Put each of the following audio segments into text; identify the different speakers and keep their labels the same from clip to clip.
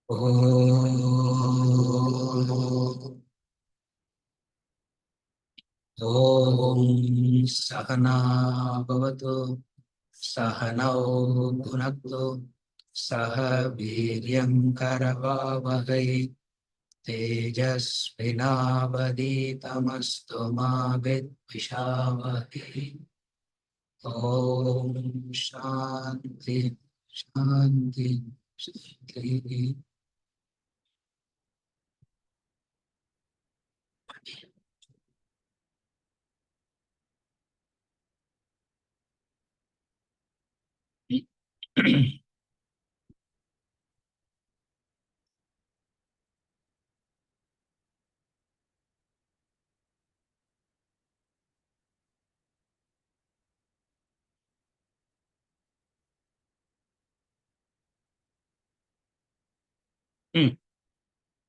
Speaker 1: Om Sahana Bhavatu Sahanao Bhunaktu Saha Viryam Karavavagai Tejasvinavaditamastu ma vidvishavahi. Om Shanti Shanti Shanti.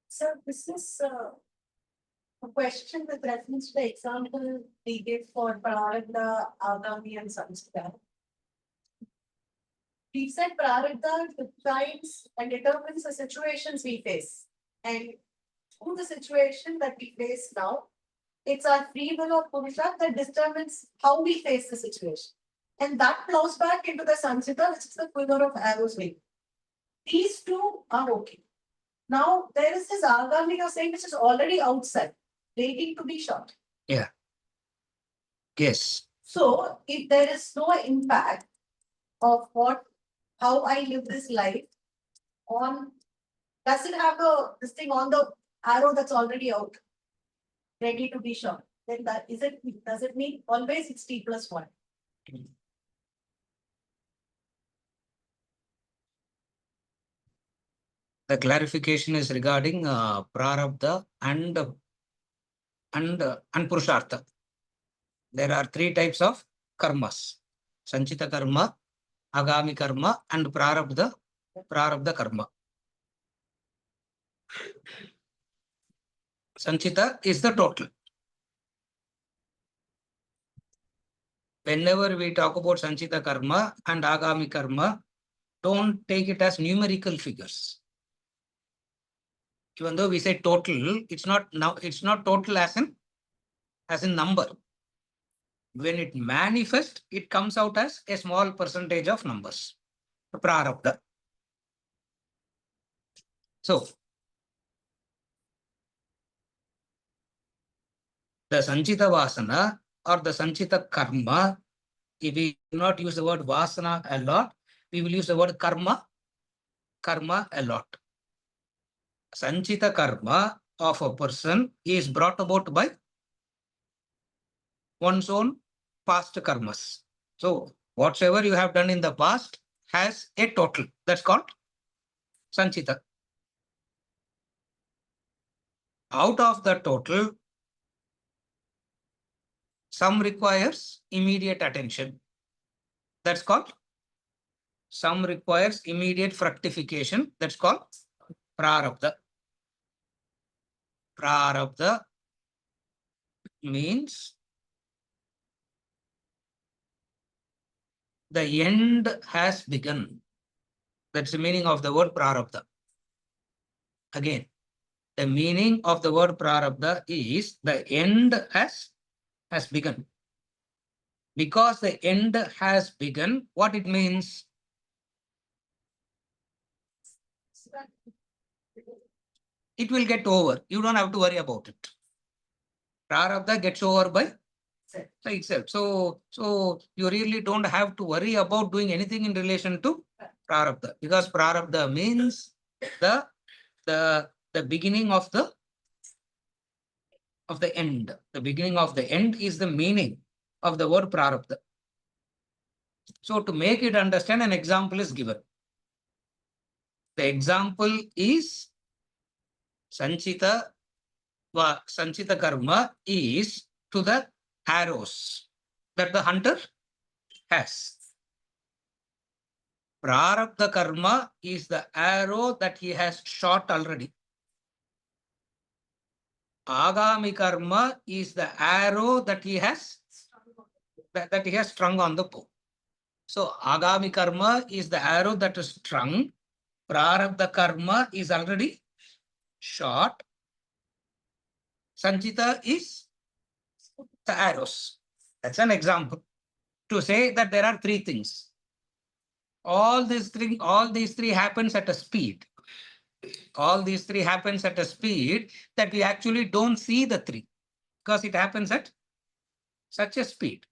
Speaker 2: So this is a question with reference to the example we give for Prarabdha, Aghami and Sanchita. We said Prarabdha defines and determines the situations we face. And through the situation that we face now, it's our free will or Purusha that determines how we face the situation. And that flows back into the Sanchita, which is the quiver of arrows wing. These two are okay. Now there is this Aghami you're saying which is already outside, waiting to be shot.
Speaker 1: Yeah. Yes.
Speaker 2: So if there is no impact of how I live this life on, does it have this thing on the arrow that's already out, ready to be shot? Then does it mean always it's T+1?
Speaker 1: The clarification is regarding Prarabdha and Purushartha. There are three types of karmas: Sanchita karma, Aghami karma, and Prarabdha karma. Sanchita is the total. Whenever we talk about Sanchita karma and Aghami karma, don't take it as numerical figures. Even though we say total, it's not total as in number. When it manifests, it comes out as a small percentage of numbers. Prarabdha. So the Sanchita Vasana or the Sanchita karma, if we do not use the word Vasana a lot, we will use the word karma a lot. Sanchita karma of a person is brought about by one's own past karmas. So whatsoever you have done in the past has a total. That's called Sanchita. Out of the total, some requires immediate attention. That's called. Some requires immediate fructification. That's called Prarabdha. Prarabdha means the end has begun. That's the meaning of the word Prarabdha. Again, the meaning of the word Prarabdha is the end has begun. Because the end has begun, what it means? It will get over. You don't have to worry about it. Prarabdha gets over by itself. So you really don't have to worry about doing anything in relation to Prarabdha, because Prarabdha means the beginning of the end. The beginning of the end is the meaning of the word Prarabdha. So to make it understand, an example is given. The example is Sanchita karma is to the arrows that the hunter has. Prarabdha karma is the arrow that he has shot already. Aghami karma is the arrow that he has strung on the bow. So Aghami karma is the arrow that is strung, Prarabdha karma is already short. Sanchita is the arrows. That's an example to say that there are three things. All these three happens at a speed. All these three happens at a speed that we actually don't see the three because it happens at such a speed.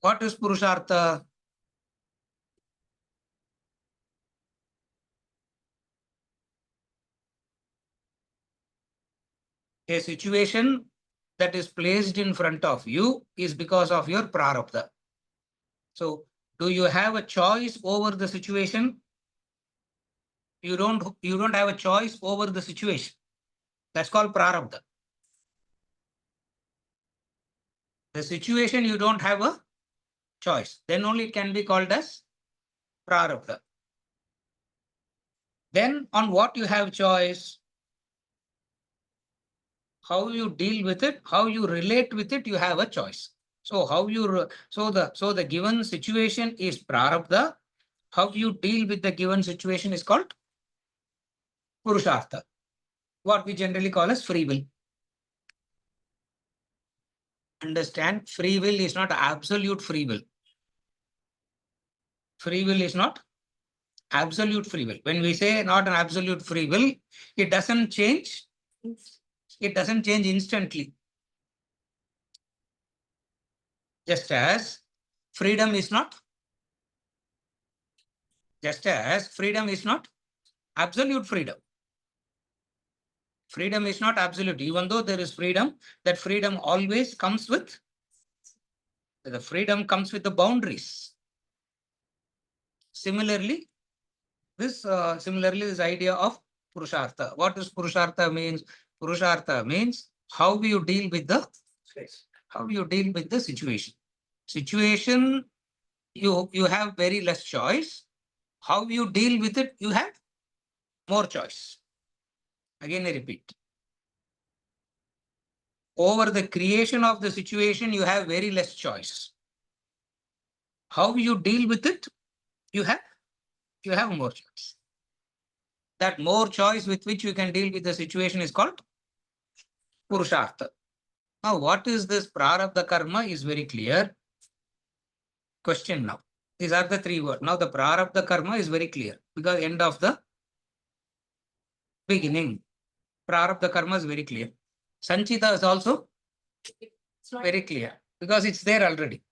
Speaker 1: What is Purushartha? A situation that is placed in front of you is because of your Prarabdha. So, do you have a choice over the situation? You don't have a choice over the situation. That's called Prarabdha. The situation you don't have a choice. Then only it can be called as Prarabdha. Then on what you have choice, how you deal with it, how you relate with it, you have a choice. So the given situation is Prarabdha. How you deal with the given situation is called Purushartha, what we generally call as free will. Understand, free will is not absolute free will. Free will is not absolute free will. When we say not an absolute free will, it doesn't change. It doesn't change instantly. Just as freedom is not absolute freedom. Freedom is not absolute. Even though there is freedom, that freedom always comes with the boundaries. Similarly, this idea of Purushartha. What does Purushartha means? Purushartha means how you deal with the situation. Situation, you have very less choice. How you deal with it, you have more choice. Again, I repeat. Over the creation of the situation, you have very less choice. How you deal with it, you have more choice. That more choice with which you can deal with the situation is called Purushartha. Now, what is this Prarabdha karma is very clear. Question now. These are the three words. Now, the Prarabdha karma is very clear because end of the beginning. Prarabdha karma is very clear. Sanchita is also very clear because it's there already.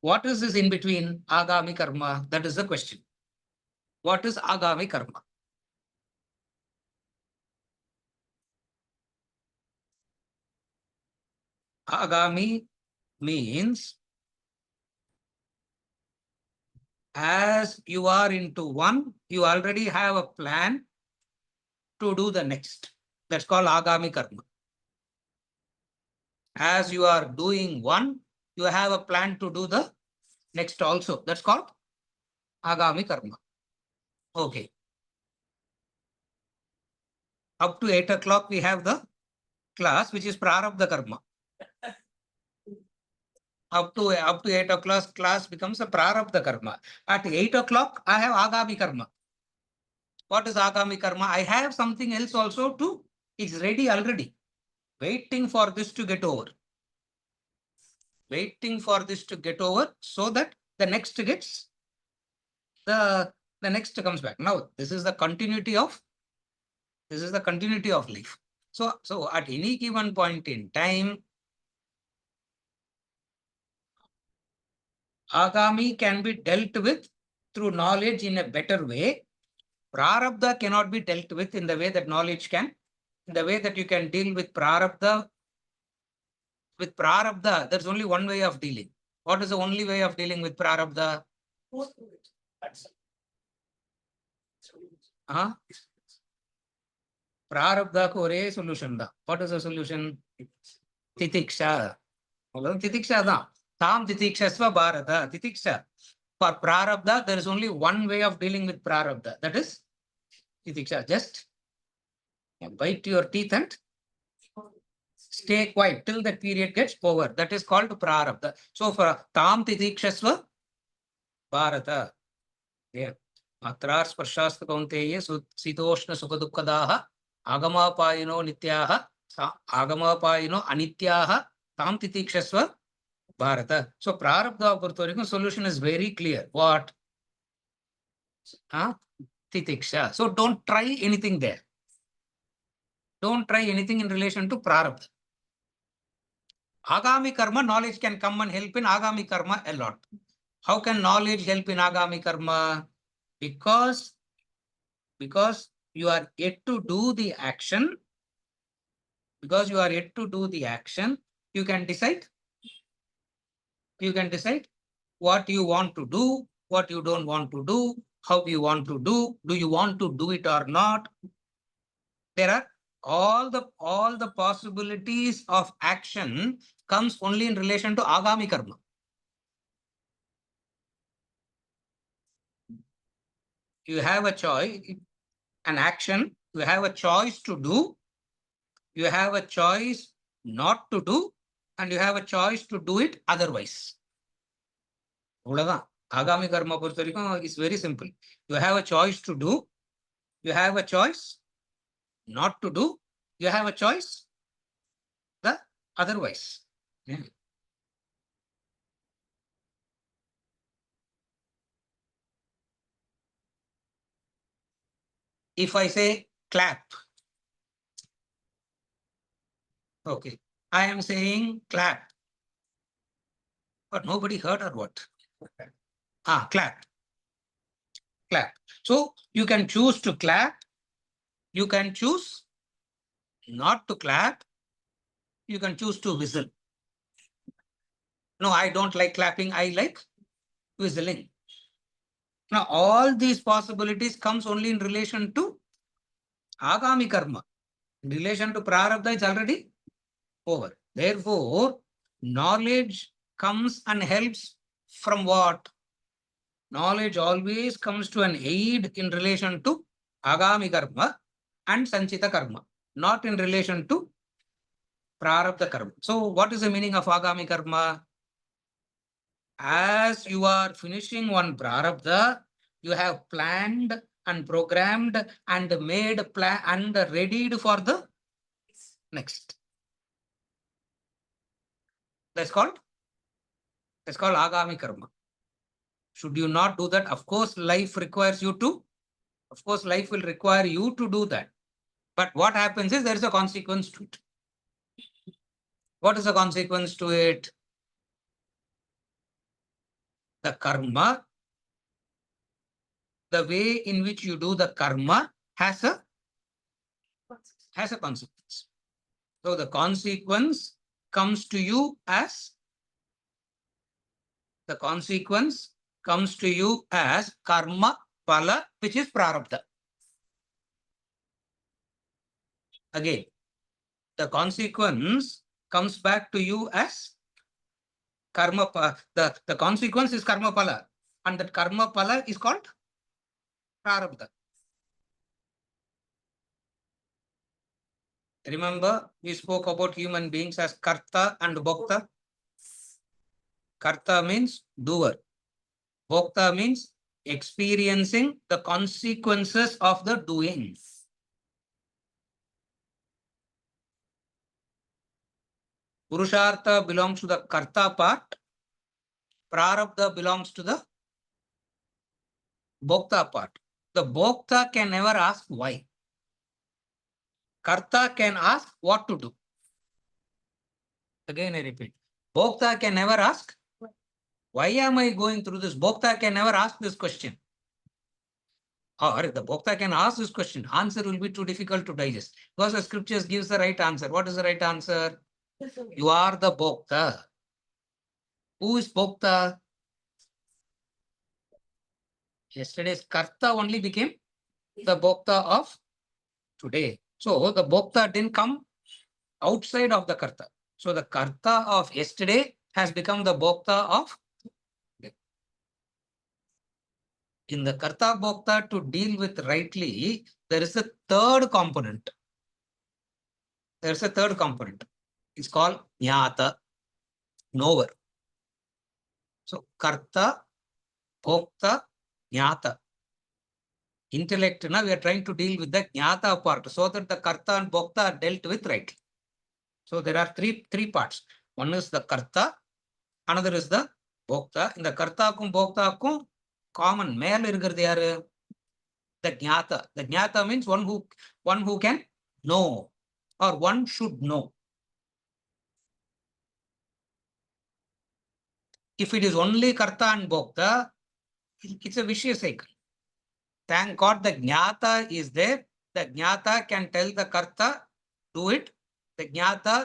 Speaker 1: What is this in between Aghami karma? That is the question. What is Aghami karma? Aghami means as you are into one, you already have a plan to do the next. That's called Aghami karma. As you are doing one, you have a plan to do the next also. That's called Aghami karma. Okay. Up to 8 o'clock, we have the class, which is Prarabdha karma. Up to 8 o'clock, class becomes a Prarabdha karma. At 8 o'clock, I have Aghami karma. What is Aghami karma? I have something else also too. It's ready already. Waiting for this to get over. Waiting for this to get over so that the next gets the next comes back. Now, this is the continuity of life. So at any given point in time, Aghami can be dealt with through knowledge in a better way. Prarabdha cannot be dealt with in the way that knowledge can. In the way that you can deal with Prarabdha, there's only one way of dealing. What is the only way of dealing with Prarabdha? Huh? Prarabdha ko ஒரே solution தான். What is the solution? Titiksha. Titiksha தான். Tam titikshasva bharata. Titiksha. For Prarabdha, there is only one way of dealing with Prarabdha. That is Titiksha. Just bite your teeth and stay quiet till that period gets over. That is called Prarabdha. So for Tam Titikshasva Bharata. Yeah. Atrar Sparshastra Kaunteye Sitoshna Sukadukadaha Agamapayino Nityaha Agamapayino Anityaha Tam Titikshasva Bharata. So Prarabdha solution is very clear. What? Titiksha. So don't try anything there. Don't try anything in relation to Prarabdha. Aghami karma, knowledge can come and help in Aghami karma a lot. How can knowledge help in Aghami karma? Because you are yet to do the action. Because you are yet to do the action, you can decide. You can decide what you want to do, what you don't want to do, how you want to do you want to do it or not. There are all the possibilities of action comes only in relation to Aghami karma. You have a choice, an action, you have a choice to do, you have a choice not to do, and you have a choice to do it otherwise. Aghami karma is very simple. You have a choice to do, you have a choice not to do, you have a choice the otherwise. Yeah. If I say clap, okay, I am saying clap, but nobody heard or what? Clap. Clap. So you can choose to clap, you can choose not to clap, you can choose to whistle. No, I don't like clapping, I like whistling. Now, all these possibilities comes only in relation to Aghami karma. In relation to Prarabdha, it's already over. Therefore, knowledge comes and helps from what? Knowledge always comes to an aid in relation to Aghami karma and Sanchita karma, not in relation to Prarabdha karma. So, what is the meaning of Aghami karma? As you are finishing one Prarabdha, you have planned and programmed and made plan and readied for the next. That's called Aghami karma. Should you not do that? Of course, life requires you to. Of course, life will require you to do that. But what happens is there is a consequence to it. What is the consequence to it? The karma, the way in which you do the karma has a consequence. So the consequence comes to you as karma phala, which is prarabdha. Again, the consequence comes back to you as karma. The consequence is karma phala, and that karma phala is called prarabdha. Remember, we spoke about human beings as karta and bhokta. Karta means doer. Bhokta means experiencing the consequences of the doing. Purushartha belongs to the karta part. Prarabdha belongs to the bhokta part. The bhokta can never ask why. Karta can ask what to do. Again, I repeat. Bhokta can never ask, why am I going through this? Bhokta can never ask this question. Or if the Bhokta can ask this question, answer will be too difficult to digest. Because the scriptures gives the right answer. What is the right answer? You are the Bhokta. Who is Bhokta? Yesterday's Karta only became the Bhokta of today. So the Bhokta didn't come outside of the Karta. So the Karta of yesterday has become the Bhokta of today. In the Karta Bhokta, to deal with rightly, there is a third component. There's a third component. is called jnata, knower. So karta, bhokta, jnata. Intellect, now we are trying to deal with the jnata part so that the karta and bhokta are dealt with rightly. So there are three parts. One is the karta, another is the bhokta. In the kartakum bhoktakum common மேல இருக்கிறது யாரு? The jnata. The jnata means one who can know or one should know. If it is only karta and bhokta, it's a vicious cycle. Thank God the jnata is there. The jnata can tell the karta, do it. The jnata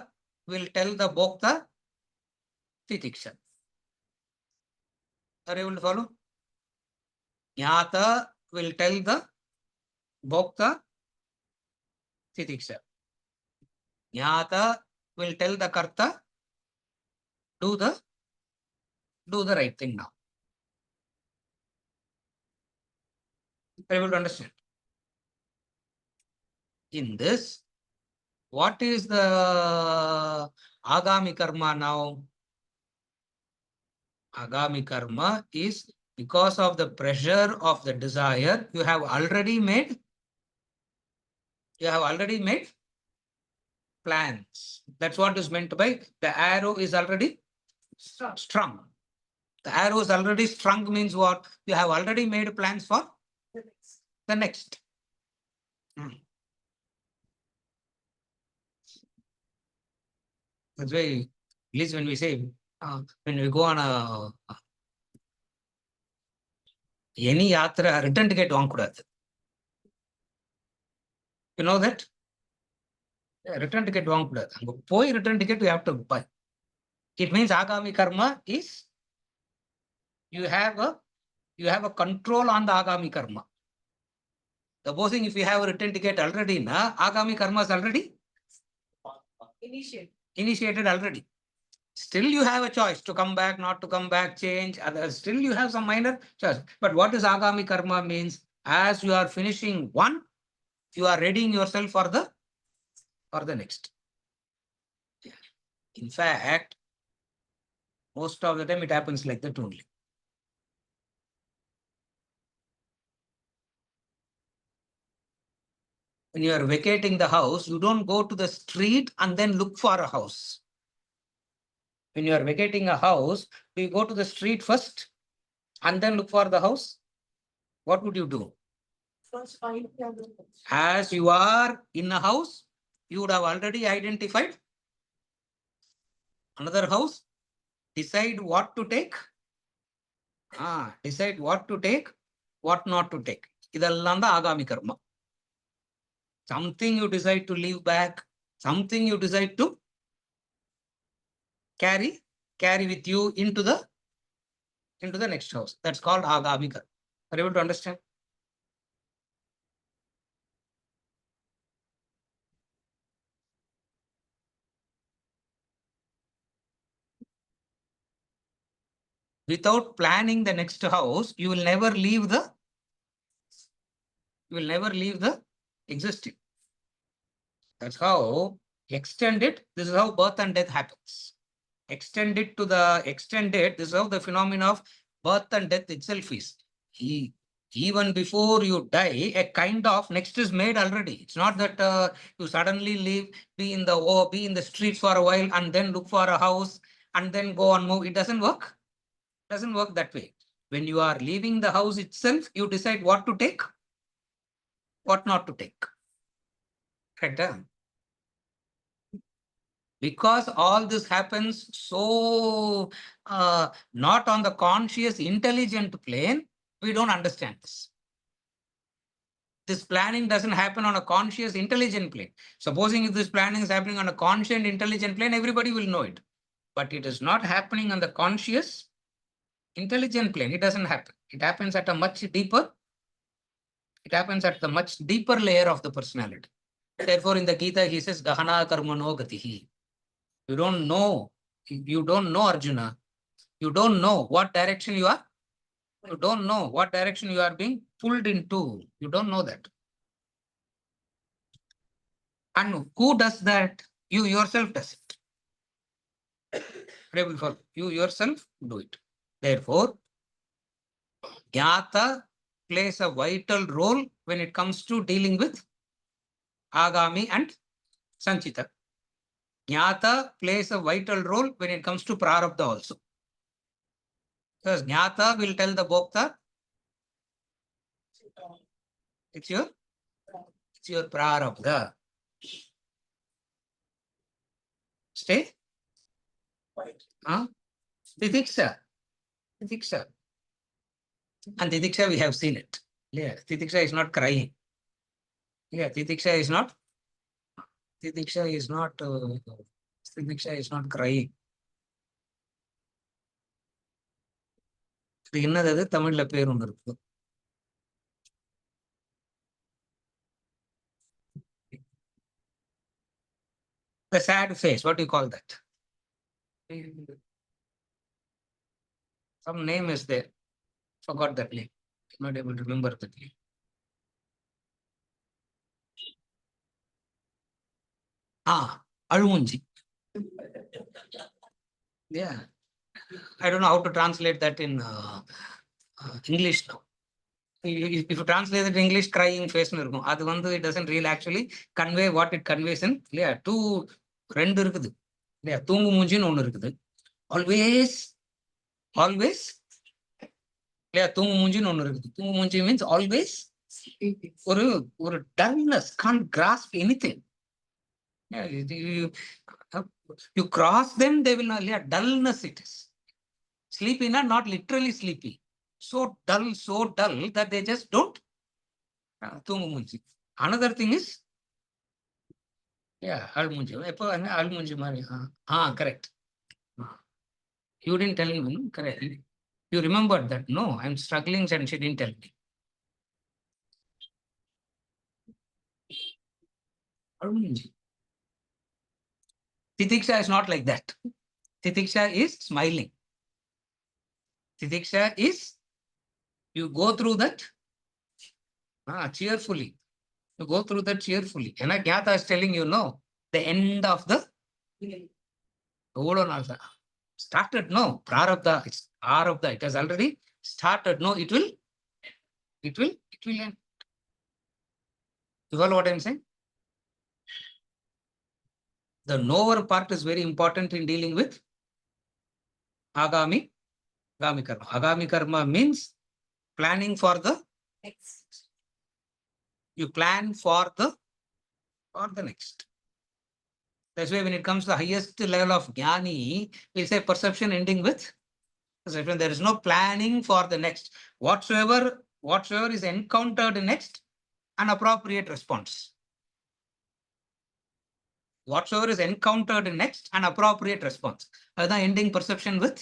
Speaker 1: will tell the bhokta, titiksha. Are you able to follow? Jnata will tell the bhokta, titiksha. Jnata will tell the karta, do the right thing now. Are you able to understand? In this, what is the Aghami karma now? Aghami karma is because of the pressure of the desire, you have already made plans. That's what is meant by the arrow is already strung. The arrow is already strung means what? You have already made plans for the next. That's why, at least when we say, when we go on any yatra, return ticket வாங்கக்கூடாது. You know that? Return ticket வாங்கக்கூடாது. அங்க போய் return ticket you have to buy. It means Aghami karma is you have a control on the Aghami karma. Supposing if you have a return ticket already, Aghami karma is already initiated already. Still you have a choice to come back, not to come back, change. Still you have some minor choice. But what is Aghami karma means? As you are finishing one, you are readying yourself for the next. In fact, most of the time it happens like that only. When you are vacating the house, you don't go to the street and then look for a house. When you are vacating a house, do you go to the street first and then look for the house? What would you do?
Speaker 2: First find the other house.
Speaker 1: As you are in a house, you would have already identified another house, decide what to take, decide what to take, what not to take. இதெல்லாம் தான் ஆகாமி கர்மா. Something you decide to leave back, something you decide to carry with you into the next house. That's called Aghami karma. Are you able to understand? Without planning the next house, you will never leave the existing. That's how extend it. This is how birth and death happens. Extend it, this is how the phenomenon of birth and death itself is. Even before you die, a kind of next is made already. It's not that you suddenly be in the streets for a while and then look for a house and then go and move. It doesn't work. It doesn't work that way. When you are leaving the house itself, you decide what to take, what not to take. Correct? Because all this happens so not on the conscious, intelligent plane, we don't understand this. This planning doesn't happen on a conscious, intelligent plane. Supposing if this planning is happening on a conscious, intelligent plane, everybody will know it. But it is not happening on the conscious, intelligent plane. It doesn't happen. It happens at a much deeper, layer of the personality. Therefore, in the Gita, he says, Gahana karmano gatihi. You don't know, Arjuna. You don't know what direction you are. You don't know what direction you are being pulled into. You don't know that. And who does that? You yourself does it. Able for you yourself, do it. Therefore, Jnata plays a vital role when it comes to dealing with Aghami and Sanchita. Jnata plays a vital role when it comes to Prarabdha also. Because Jnata will tell the Bhokta, it's your Prarabdha. Stay? Huh? Titiksha. Titiksha. And Titiksha, we have seen it. Yeah, Titiksha is not crying. Yeah, Titiksha is not crying. இது என்னது அது தமிழ்ல பேர் ஒன்று இருக்கு. The sad face, what do you call that? Some name is there. Forgot that name. Not able to remember that name. Alumunji. Yeah. I don't know how to translate that in English now. If you translate it in English, crying face இருக்கும். அது வந்து it doesn't really actually convey what it conveys in. இல்லையா ரெண்டு இருக்குது இல்லையா தூங்கு மூஞ்சின்னு ஒண்ணு இருக்குது. ஆல்வேஸ் இல்லையா தூங்கு மூஞ்சின்னு ஒண்ணு இருக்குது. தூங்கு மூஞ்சி மீன்ஸ் ஆல்வேஸ் ஒரு ஒரு dullness can't grasp anything. Yeah, you cross them, they will not. Yeah, dullness it is. Sleepy, not literally sleepy. So dull that they just don't. Another thing is, yeah, almunji. Almunji mari. Correct. You didn't tell me, correct. You remembered that. No, I'm struggling and she didn't tell me. Almunji. Titiksha is not like that. Titiksha is smiling. Titiksha is, you go through that cheerfully. You go through that cheerfully. And Jnata is telling you, no, the end of the started, no. Prarabdha, it's Arabdha. It has already started. No, it will end. You follow what I'm saying? The knower part is very important in dealing with Aghami karma. Aghami karma means planning for the next. You plan for the next. That's why when it comes to the highest level of jnani, we'll say perception ending with perception. There is no planning for the next. Whatsoever is encountered next, an appropriate response. Whatsoever is encountered next, an appropriate response. The ending perception with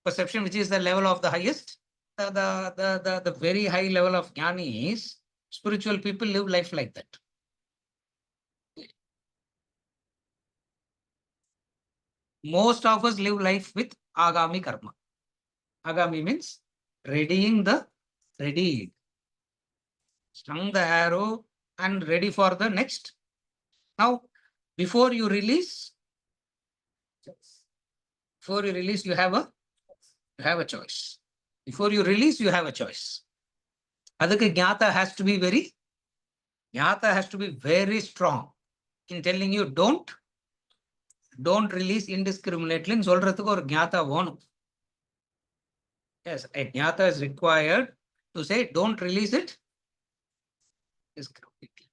Speaker 1: perception, which is the level of the highest. The very high level of jnanis, spiritual people live life like that. Most of us live life with Aghami karma. Aghami means ready. Strung the arrow and ready for the next. Now, before you release, you have a choice. Before you release, you have a choice. Adukku Jnata has to be very strong in telling you don't release indiscriminately. சொல்றதுக்கு ஒரு Jnata வேணும். Yes, a Jnata is required to say don't release it indiscriminately.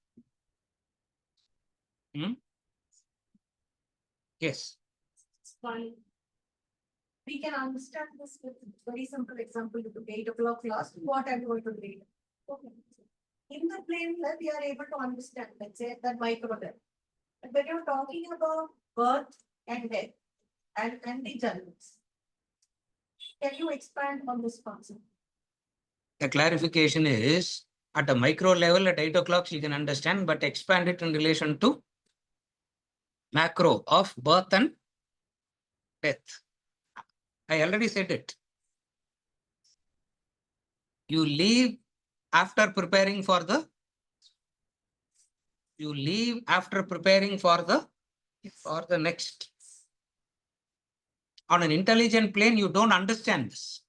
Speaker 1: Yes.
Speaker 2: Fine. We can understand this with very simple example. You took 8 o'clock class. What I'm going to read. Okay. In the plane that we are able to understand, let's say that micro level. But when you're talking about birth and death and the journeys, can you expand on this concept?
Speaker 1: The clarification is at a micro level at 8 o'clock you can understand, but expand it in relation to macro of birth and death. I already said it. You leave after preparing for the next. On an intelligent plane, you don't understand this.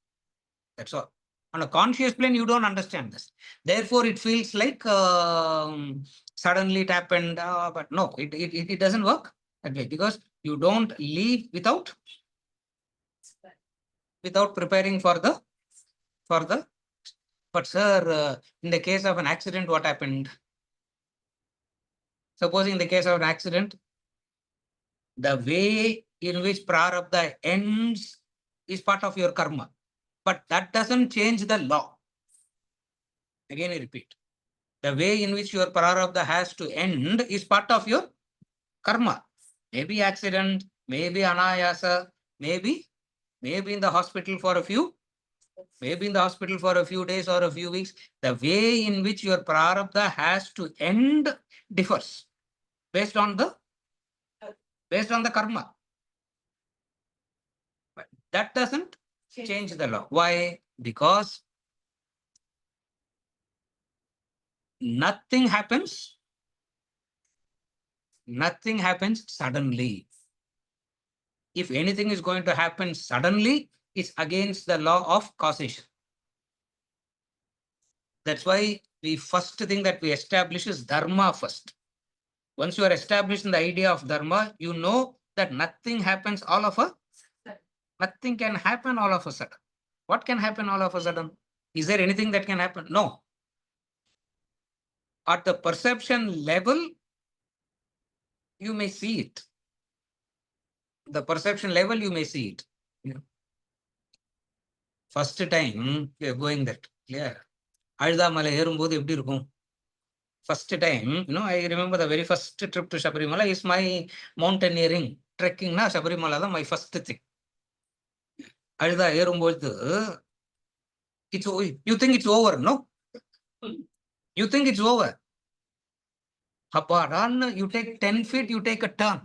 Speaker 1: That's all. On a conscious plane, you don't understand this. Therefore, it feels like suddenly it happened, but no, it doesn't work that way, because you don't leave without preparing for the but sir, in the case of an accident, what happened? Supposing in the case of an accident, the way in which Prarabdha ends is part of your karma. But that doesn't change the law. Again, I repeat. The way in which your Prarabdha has to end is part of your karma. Maybe accident, maybe anayasa, maybe in the hospital for a few, maybe in the hospital for a few days or a few weeks. The way in which your Prarabdha has to end differs based on the karma. But that doesn't change the law. Why? Because nothing happens suddenly. If anything is going to happen suddenly, it's against the law of causation. That's why the first thing that we establish is dharma first. Once you are established in the idea of dharma, you know that nothing happens all of a nothing can happen all of a sudden. What can happen all of a sudden? Is there anything that can happen? No. At the perception level, you may see it. The perception level, you may see it. First time we are going that. Yeah. அழுதாமலை ஏறும்போது எப்படி இருக்கும்? First time, I remember the very first trip to Shabarimala is my mountaineering, trekking na Shabarimala, my first thing. அழுதா ஏறும்போது, you think it's over, no? You think it's over. Run, you take 10 feet, you take a turn.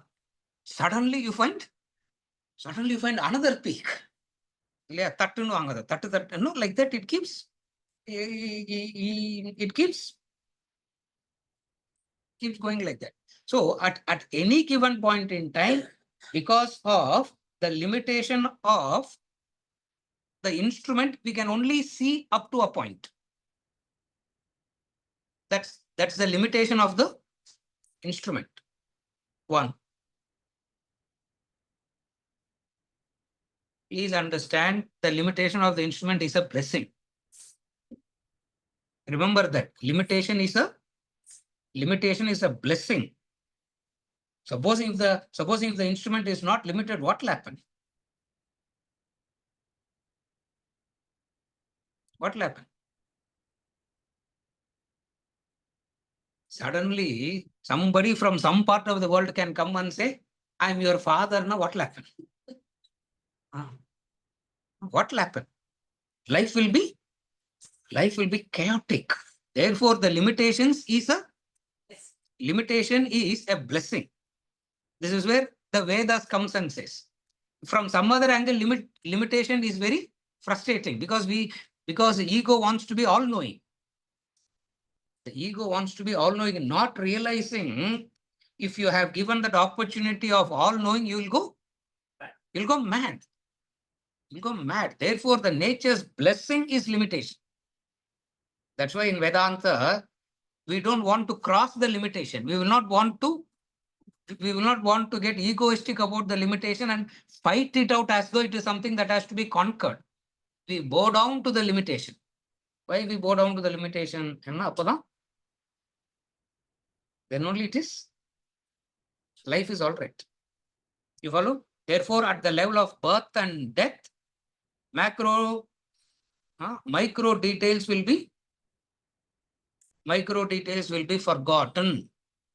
Speaker 1: Suddenly you find another peak. Yeah, tattu, no, like that it keeps going like that. So at any given point in time, because of the limitation of the instrument, we can only see up to a point. That's the limitation of the instrument. One. Please understand, the limitation of the instrument is a blessing. Remember that limitation is a blessing. Supposing if the instrument is not limited, what will happen? What will happen? Suddenly, somebody from some part of the world can come and say, I'm your father. Now, what will happen? What will happen? Life will be chaotic. Therefore, the limitation is a blessing. This is where the Vedas comes and says. From some other angle, limitation is very frustrating, because the ego wants to be all-knowing. The ego wants to be all-knowing, not realizing if you have given that opportunity of all-knowing, you'll go mad. You'll go mad. Therefore, the nature's blessing is limitation. That's why in Vedanta, we don't want to cross the limitation. We will not want to get egoistic about the limitation and fight it out as though it is something that has to be conquered. We bow down to the limitation. Why we bow down to the limitation? Then only it is. Life is all right. You follow? Therefore, at the level of birth and death, micro details will be forgotten.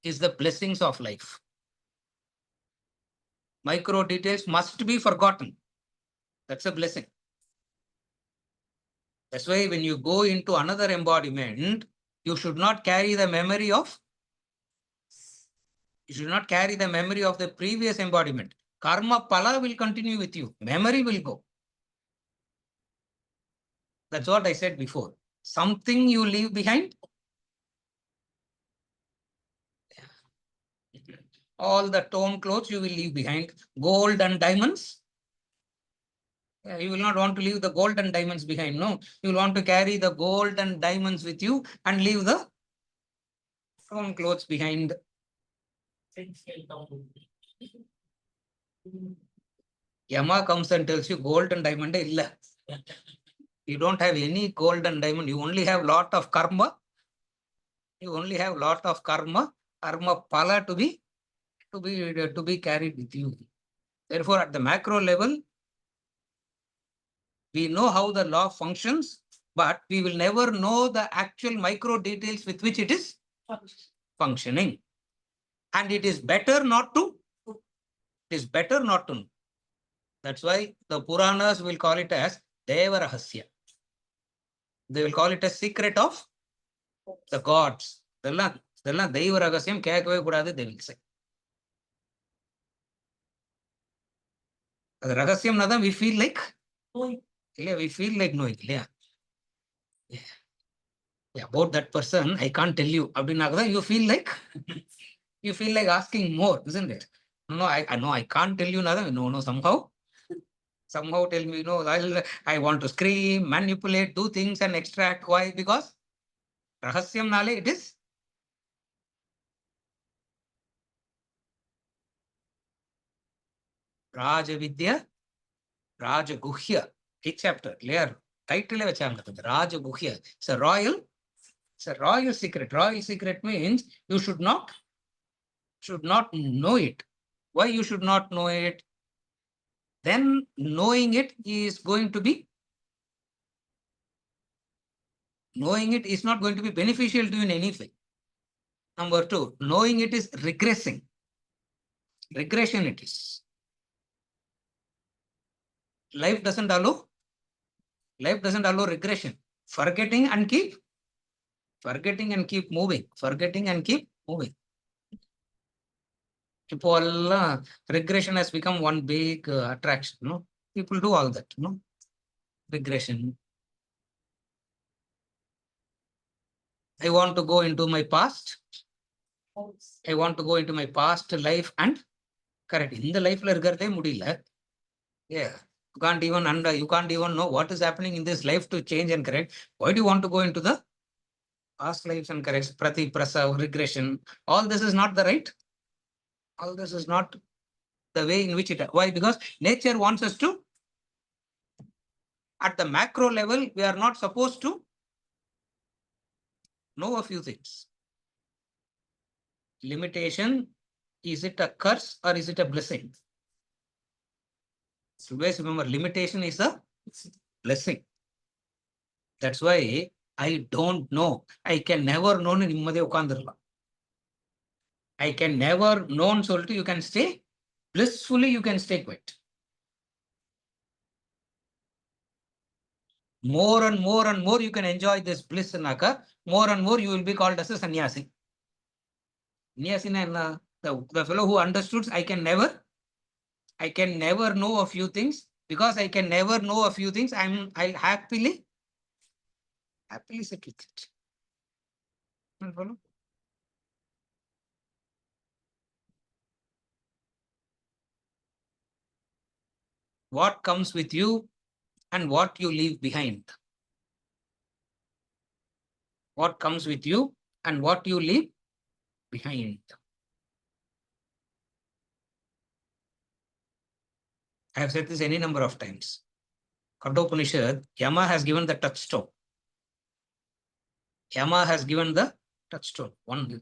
Speaker 1: Is the blessings of life. Micro details must be forgotten. That's a blessing. That's why when you go into another embodiment, you should not carry the memory of the previous embodiment. Karma pala will continue with you. Memory will go. That's what I said before. Something you leave behind. All the torn clothes you will leave behind. Gold and diamonds, You will not want to leave the gold and diamonds behind. No, you will want to carry the gold and diamonds with you and leave the own clothes behind. Yama comes and tells you gold and diamond illa. You don't have any gold and diamond. You only have lot of karma. You only have lot of karma pala to be carried with you. Therefore, at the macro level, we know how the law functions, but we will never know the actual micro details with which it is functioning. And it is better not to. It is better not to know. That's why the Puranas will call it as Deva Rahasya. They will call it a secret of the gods. இதெல்லாம் தெய்வ ரகசியம் கேட்கவே கூடாது, they will say. அது ரகசியம்னா தான் we feel like இல்லையா, we feel like knowing இல்லையா. About that person I can't tell you அப்படின்னாக்க தான் you feel like you feel like asking more, isn't it? No, I can't tell you nothing. No, somehow tell me, no, I want to scream, manipulate, do things and extract. Why? Because rahasyam nale it is Rajavidya, Rajaguhya. Each chapter, layer, title Rajaguhya. It's a royal secret. Royal secret means you should not know it. Why you should not know it? Then knowing it is going to be not going to be beneficial to you in any way. Number two, knowing it is regressing. Regression it is. Life doesn't allow regression. Forgetting and keep moving. Regression has become one big attraction. No, people do all that. No, regression. I want to go into my past. I want to go into my past life and correct. In the life mudila. Yeah. You can't even know what is happening in this life to change and correct. Why do you want to go into the past lives and correct? Prati, prasav, regression. All this is not the right. All this is not the way in which it. Why? Because nature wants us to. At the macro level, we are not supposed to know a few things. Limitation, is it a curse or is it a blessing? Always remember, limitation is a blessing. That's why I don't know. I can never know. I can never know. So you can stay blissfully. You can stay quiet. More and more you can enjoy this bliss naka. More and more you will be called as a sannyasi. Sannyasi na the fellow who understood I can never know a few things. Because I can never know a few things, I'll happily sit with it. Follow? What comes with you and what you leave behind. What comes with you and what you leave behind. I have said this any number of times. Kathopanishad, Yama has given the touchstone. Yama has given the touchstone.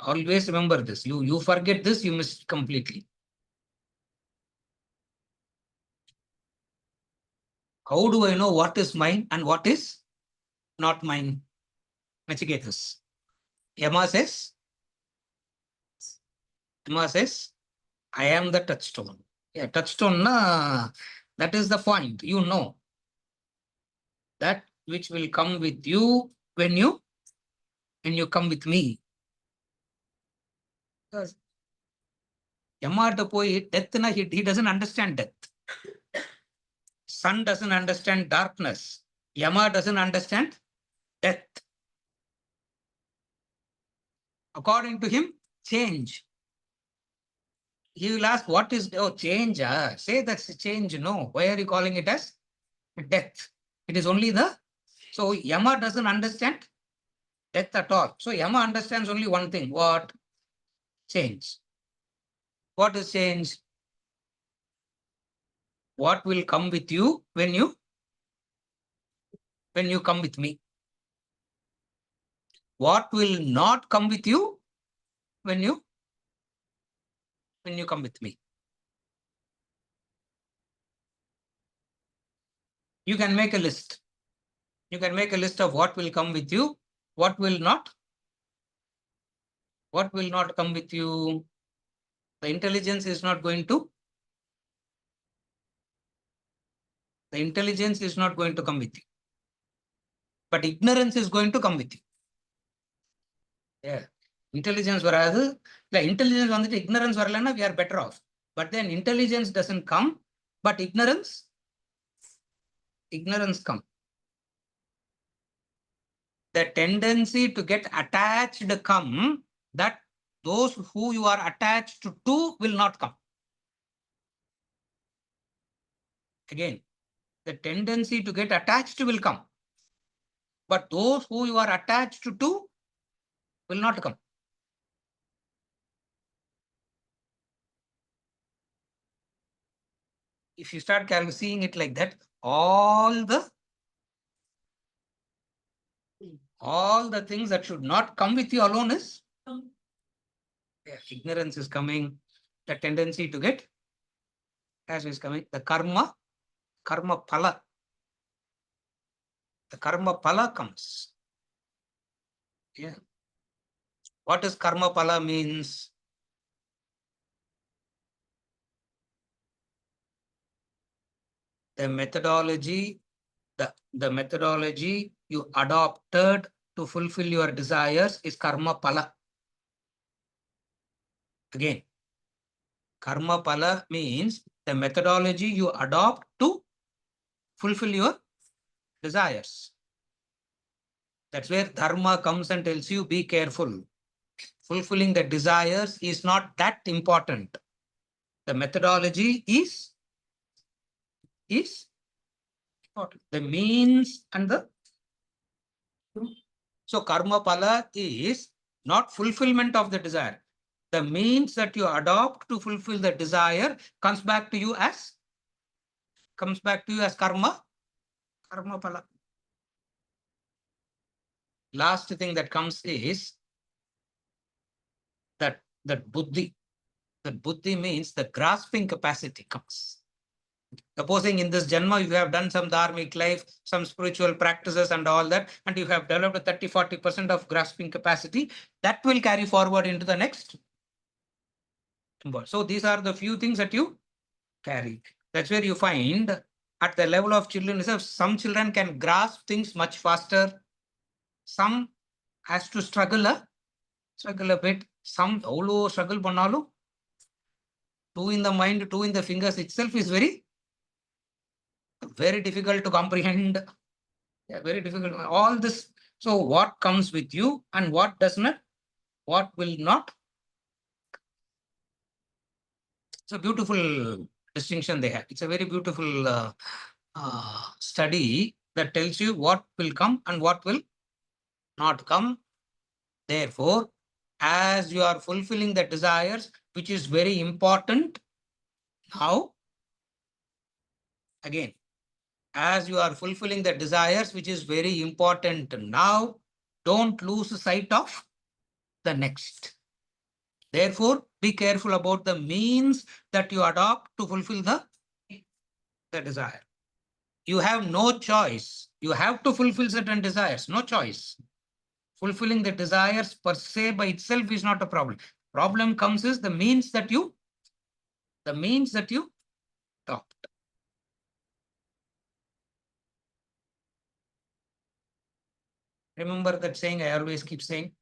Speaker 1: Always remember this. You forget this, you miss completely. How do I know what is mine and what is not mine? Nachiketas. Yama says, I am the touchstone. Yeah, touchstone, that is the point. You know that which will come with you when you come with me. Because Yama death, he doesn't understand death. Sun doesn't understand darkness. Yama doesn't understand death. According to him, change. He will ask, what is change? Say that's change. No. Why are you calling it as death. It is only the, so Yama doesn't understand death at all. So Yama understands only one thing. What? Change. What is change? What will come with you when you come with me? What will not come with you when you come with me? You can make a list. You can make a list of what will come with you, what will not. What will not come with you? The intelligence is not going to. The intelligence is not going to come with you. But ignorance is going to come with you. Yeah. Intelligence வராது. The intelligence வந்துட்டு ignorance வரலன்னா we are better off. But then intelligence doesn't come, but ignorance come. The tendency to get attached come, that those who you are attached to will not come. Again, the tendency to get attached will come. But those who you are attached to will not come. If you start seeing it like that, all the things that should not come with you alone is, yeah, ignorance is coming, the tendency to get as is coming, the karma phala. The karma phala comes. Yeah. What does karma phala means? The methodology, the methodology you adopted to fulfill your desires is karma phala. Again, karma phala means the methodology you adopt to fulfill your desires. That's where dharma comes and tells you, be careful. Fulfilling the desires is not that important. The methodology is important. The means and the. So karma phala is not fulfillment of the desire. The means that you adopt to fulfill the desire comes back to you as karma phala. Last thing that comes is that buddhi. That buddhi means the grasping capacity comes. Supposing in this Janma, you have done some dharmic life, some spiritual practices and all that, and you have developed a 30-40% of grasping capacity, that will carry forward into the next. So these are the few things that you carry. That's where you find at the level of children, some children can grasp things much faster. Some has to struggle a bit. Some struggle பண்ணாலும் two in the mind, two in the fingers itself is very difficult to comprehend. Yeah, very difficult. All this. So what comes with you and what does not, what will not. It's a beautiful distinction they have. It's a very beautiful study that tells you what will come and what will not come. Therefore, as you are fulfilling the desires, which is very important now, again, as you are fulfilling the desires, which is very important now, don't lose sight of the next. Therefore, be careful about the means that you adopt to fulfill the desire. You have no choice. You have to fulfill certain desires. No choice. Fulfilling the desires per se by itself is not a problem. Problem comes is the means that you adopt. Remember that saying I always keep saying?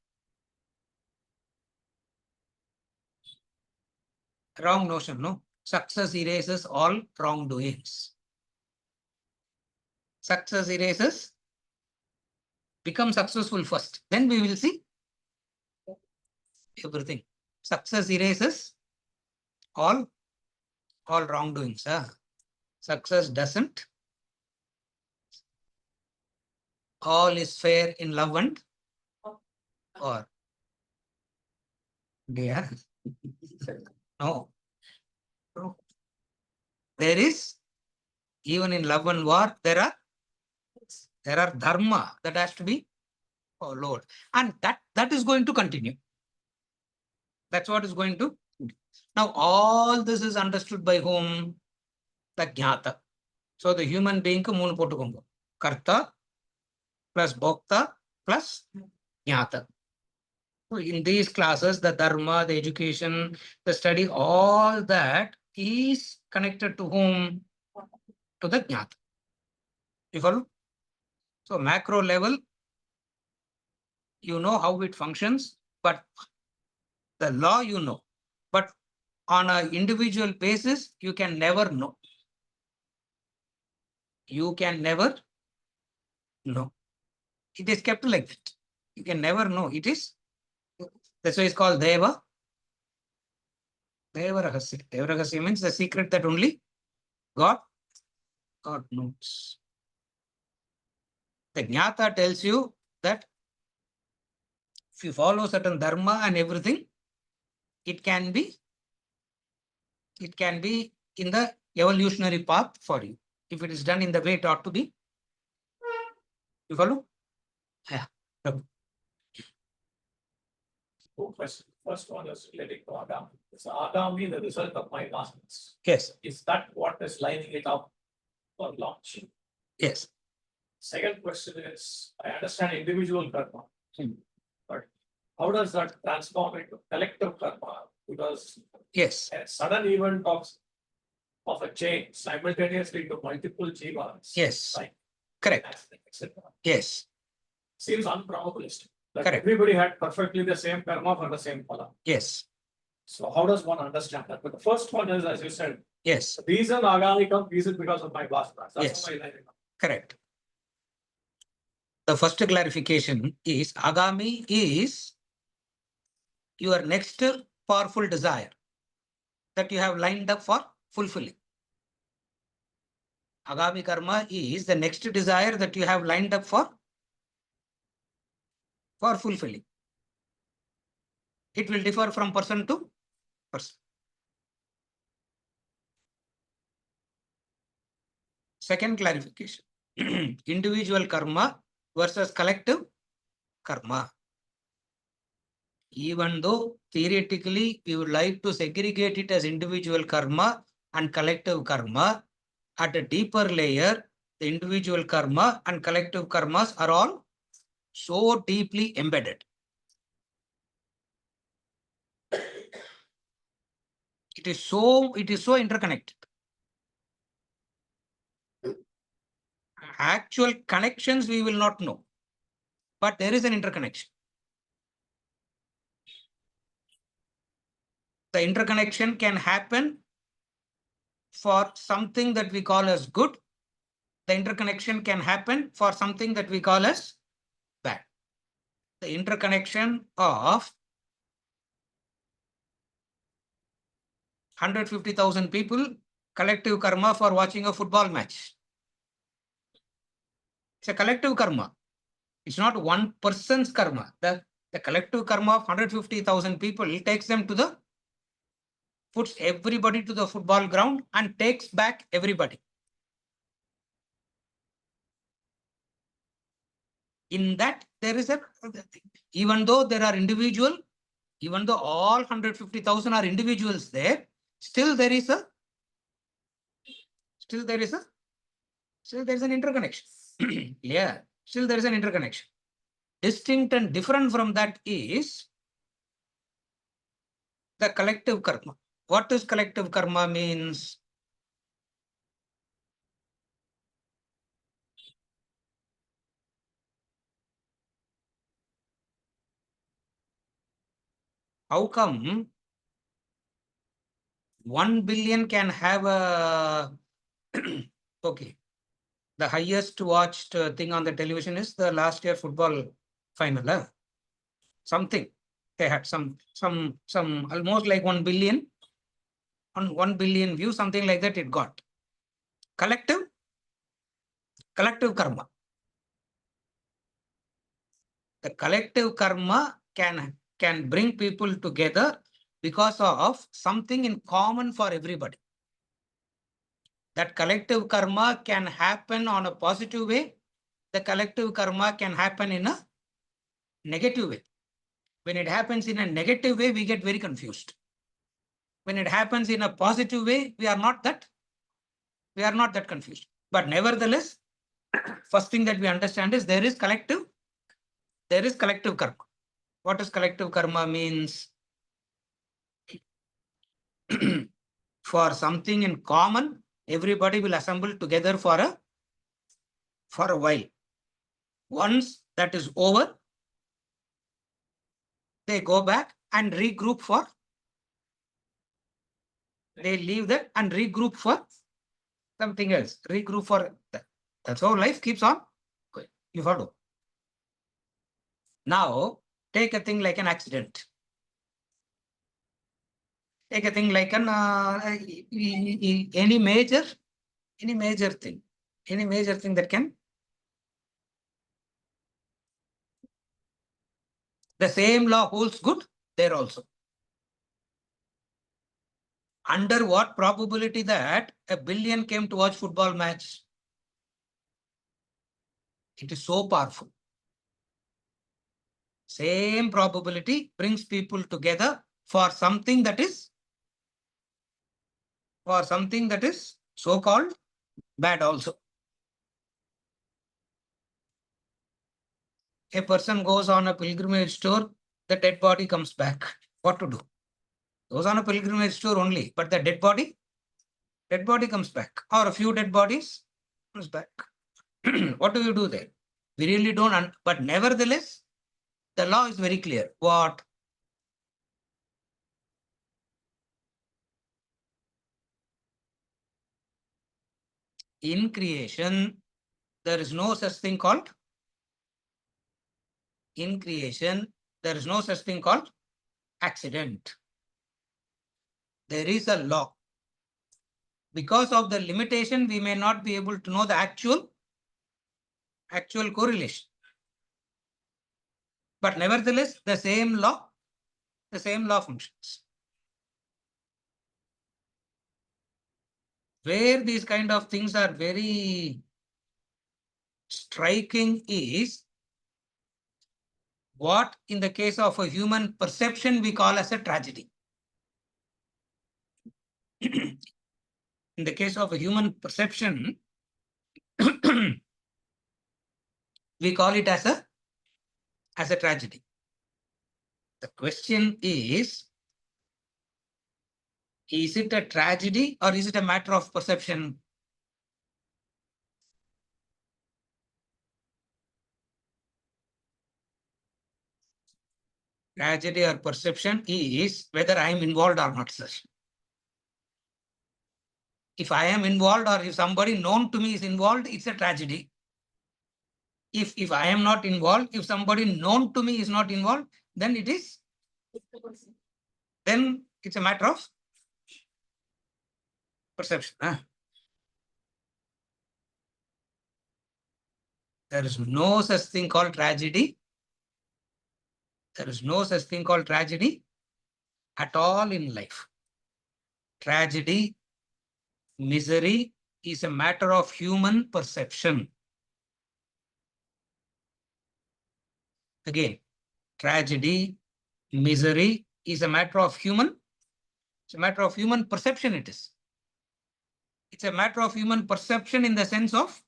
Speaker 1: Wrong notion, no? Success erases all wrongdoings. Success erases. Become successful first. Then we will see everything. Success erases all wrongdoings. Success doesn't all is fair in love and war. Yeah. No. No. There is, even in love and war, there are dharma that has to be followed. And that is going to continue. That's what is going to. Now, all this is understood by whom? The jnata. So the human being ku moonu potukongo. Karta plus bhokta plus jnata. So in these classes, the dharma, the education, the study, all that is connected to whom? To the jnata. You follow? So macro level, you know how it functions, but the law you know. But on an individual basis, you can never know. You can never know. It is kept like that. You can never know. It is. That's why it's called Deva. Deva Rahasya. Deva Rahasya means the secret that only God knows. The Jnata tells you that if you follow certain dharma and everything, it can be in the evolutionary path for you. If it is done in the way it ought to be. You follow? Yeah.
Speaker 3: Two questions. First one is related to Aghami. Is Aghami the result of my past?
Speaker 1: Yes.
Speaker 3: Is that what is lining it up for launch?
Speaker 1: Yes.
Speaker 3: Second question is, I understand individual karma,
Speaker 1: Hmm.
Speaker 3: but how does that transform into collective karma? Because
Speaker 1: Yes.
Speaker 3: a sudden event of a chain simultaneously to multiple jivas.
Speaker 1: Yes.
Speaker 3: Like
Speaker 1: Correct.
Speaker 3: accident, etc.
Speaker 1: Yes.
Speaker 3: Seems unprobabilistic. That
Speaker 1: Correct.
Speaker 3: everybody had perfectly the same karma for the same phala.
Speaker 1: Yes.
Speaker 3: So how does one understand that? But the first one is, as you said,
Speaker 1: Yes.
Speaker 3: the reason Aghami comes, reason because of my past. That's
Speaker 1: Yes.
Speaker 3: how I like it.
Speaker 1: Correct. The first clarification is Aghami is your next powerful desire that you have lined up for fulfilling. Aghami karma is the next desire that you have lined up for fulfilling. It will differ from person to person. Second clarification. Individual karma versus collective karma. Even though theoretically we would like to segregate it as individual karma and collective karma, at a deeper layer, the individual karma and collective karmas are all so deeply embedded. It is so interconnected. Actual connections we will not know, but there is an interconnection. The interconnection can happen for something that we call as good. The interconnection can happen for something that we call as bad. The interconnection of 150,000 people, collective karma for watching a football match. It's a collective karma. It's not one person's karma. The collective karma of 150,000 people takes them to the, puts everybody to the football ground and takes back everybody. In that, there is a, even though there are individual, even though all 150,000 are individuals there, still there is an interconnection. Yeah, still there is an interconnection. Distinct and different from that is the collective karma. What does collective karma means? How come 1 billion can have a okay. The highest watched thing on the television is the last year football final. Something they had some almost like 1 billion on 1 billion views, something like that it got. Collective karma. The collective karma can bring people together because of something in common for everybody. That collective karma can happen on a positive way. The collective karma can happen in a negative way. When it happens in a negative way, we get very confused. When it happens in a positive way, we are not that confused. But nevertheless, first thing that we understand is there is collective karma. What does collective karma means? For something in common, everybody will assemble together for a while. Once that is over, they go back and regroup for, they leave that and regroup for something else. Regroup for that. That's how life keeps on going. You follow? Now, take a thing like an accident. Take a thing like any major thing. Any major thing that can. The same law holds good there also. Under what probability that 1 billion came to watch football match? It is so powerful. Same probability brings people together for something that is so-called bad also. A person goes on a pilgrimage tour, the dead body comes back. What to do? Goes on a pilgrimage tour only, but the dead body comes back, or a few dead bodies comes back. What do you do there? We really don't, but nevertheless, the law is very clear. What? In creation, there is no such thing called accident. There is a law. Because of the limitation, we may not be able to know the actual correlation. But nevertheless, the same law functions. Where these kind of things are very striking is what in the case of a human perception we call as a tragedy. In the case of a human perception, we call it as a tragedy. The question is it a tragedy or is it a matter of perception? Tragedy or perception is whether I am involved or not, sir. If I am involved or if somebody known to me is involved, it's a tragedy. If I am not involved, if somebody known to me is not involved, then it is, then it's a matter of perception. There is no such thing called tragedy. There is no such thing called tragedy at all in life. Tragedy, misery is a matter of human perception. Again, tragedy, misery is a matter of human, it's a matter of human perception it is. It's a matter of human perception in the sense of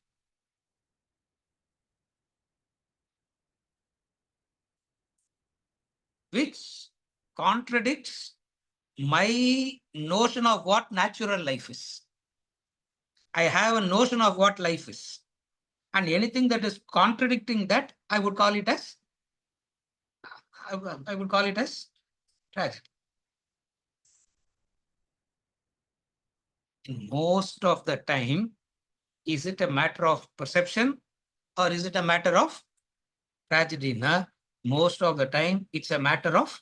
Speaker 1: which contradicts my notion of what natural life is. I have a notion of what life is. And anything that is contradicting that, I would call it as tragedy. Most of the time, is it a matter of perception or is it a matter of tragedy? No? Most of the time, it's a matter of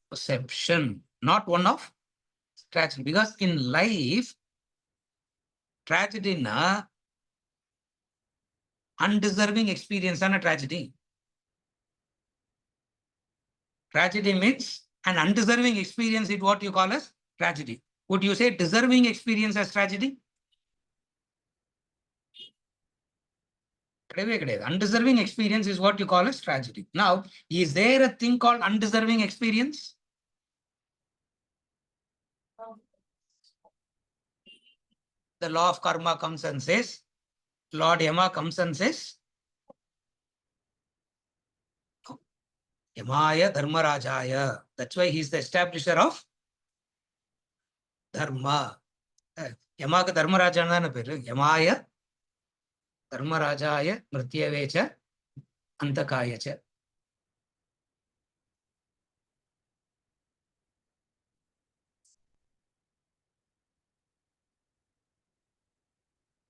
Speaker 1: perception, not one of tragedy. Because in life, tragedy, undeserving experience and a tragedy. Tragedy means an undeserving experience is what you call as tragedy. Would you say deserving experience as tragedy? Undeserving experience is what you call as tragedy. Now, is there a thing called undeserving experience? The law of karma comes and says, Lord Yama comes and says, Yamaya Dharmarajaya. That's why he's the establisher of Dharma. Yamaka Dharmarajana peru. Yamaya Dharmarajaya Mrityavecha Antakayacha.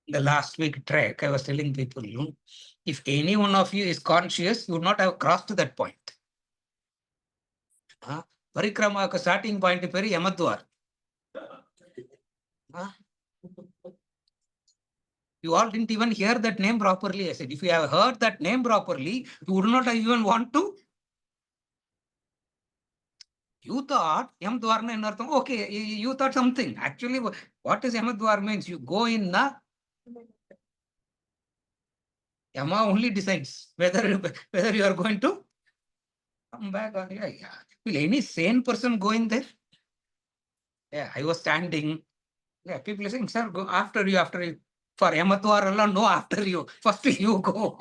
Speaker 1: The last week track, I was telling people, if any one of you is conscious, you would not have crossed to that point. Parikrama starting point is very Yamadwar. You all didn't even hear that name properly. I said, if you have heard that name properly, you would not even want to. You thought Yamadwarna and Artham, okay, you thought something. Actually, what is Yamadwar means? You go in the Yama only decides whether you are going to come back or yeah. Will any sane person go in there? Yeah, I was standing. Yeah, people are saying, sir, go after you. For Yamatwar Allah, no after you. First you go.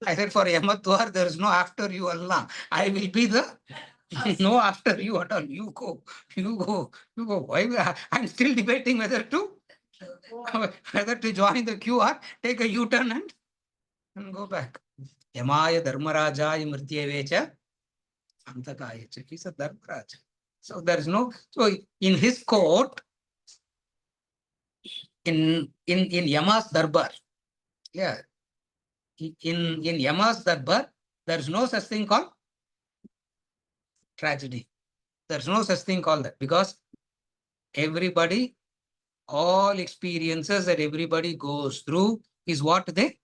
Speaker 1: I said, for Yamatwar, there is no after you Allah. I will be the no after you at all. You go. Why? I'm still debating whether to join the queue or take a U-turn and go back. Yamaya Dharmarajaya Mrityavecha Antakayacha. He's a Dharmaraja. So there is no, so in his court, in Yama's Darbar, yeah, in Yama's Darbar, there is no such thing called tragedy. There's no such thing called that because everybody, all experiences that everybody goes through is what they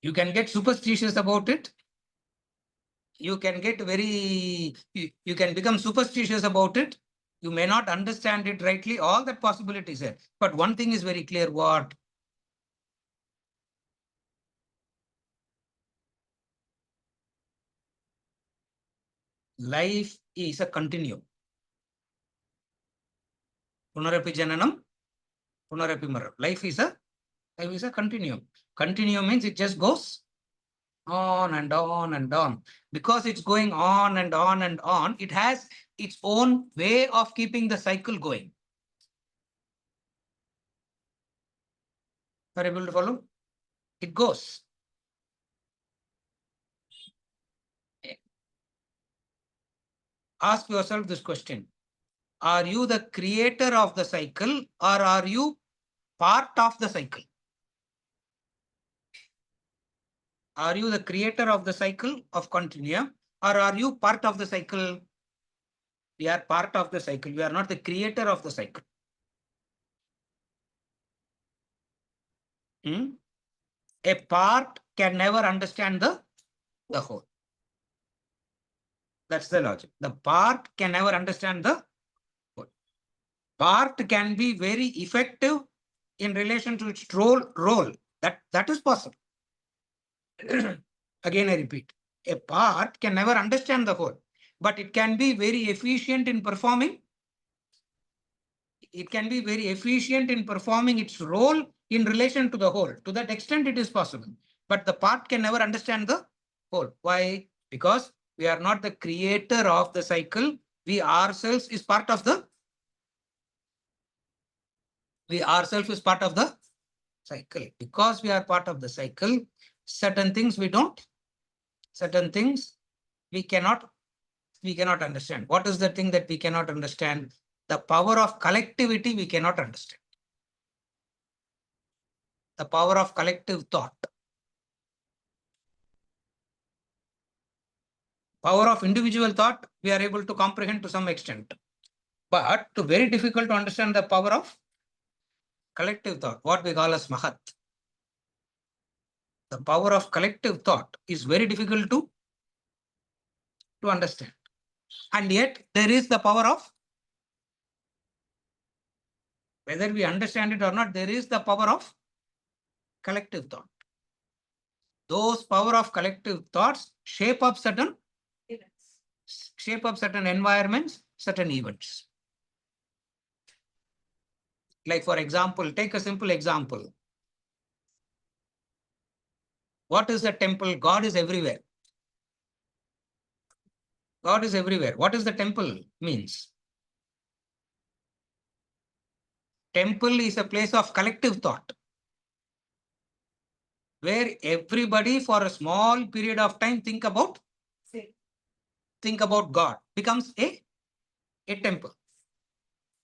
Speaker 1: you can get superstitious about it. You can get you can become superstitious about it. You may not understand it rightly. All that possibilities there. But one thing is very clear, what? Life is a continuum. Punarapi Jananam, Punarapi Maram. Life is a continuum. Continuum means it just goes on and on and on. Because it's going on and on and on, it has its own way of keeping the cycle going. Are you able to follow? It goes. Ask yourself this question. Are you the creator of the cycle or are you part of the cycle? Are you the creator of the cycle of continuum or are you part of the cycle? We are part of the cycle. We are not the creator of the cycle. A part can never understand the whole. That's the logic. The part can never understand the whole. Part can be very effective in relation to its role. That is possible. Again, I repeat, a part can never understand the whole, but it can be very efficient in performing. It can be very efficient in performing its role in relation to the whole. To that extent, it is possible. But the part can never understand the whole. Why? Because we are not the creator of the cycle. We ourselves is part of the cycle. Because we are part of the cycle, certain things we don't, certain things we cannot understand. What is the thing that we cannot understand? The power of collectivity we cannot understand. The power of collective thought. Power of individual thought, we are able to comprehend to some extent. But very difficult to understand the power of collective thought, what we call as Mahat. The power of collective thought is very difficult to understand. And yet there is the power of, whether we understand it or not, there is the power of collective thought. Those power of collective thoughts shape up certain environments, certain events. Like for example, take a simple example. What is the temple? God is everywhere. God is everywhere. What is the temple means? Temple is a place of collective thought, where everybody for a small period of time think about God, becomes a temple.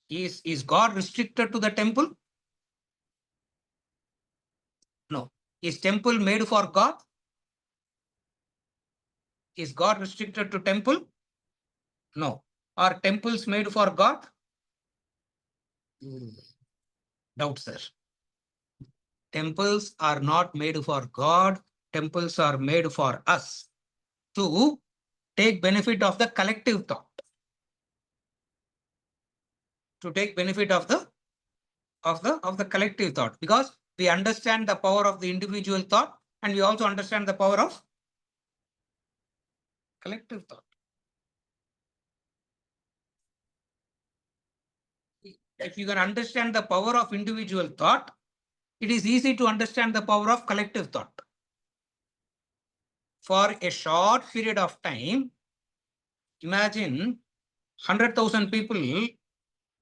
Speaker 1: Is God restricted to the temple? No. Is temple made for God? Is God restricted to temple? No. Are temples made for God? Doubt, sir. Temples are not made for God. Temples are made for us to take benefit of the collective thought. To take benefit of the collective thought, because we understand the power of the individual thought and we also understand the power of collective thought. If you can understand the power of individual thought, it is easy to understand the power of collective thought. For a short period of time, imagine 100,000 people.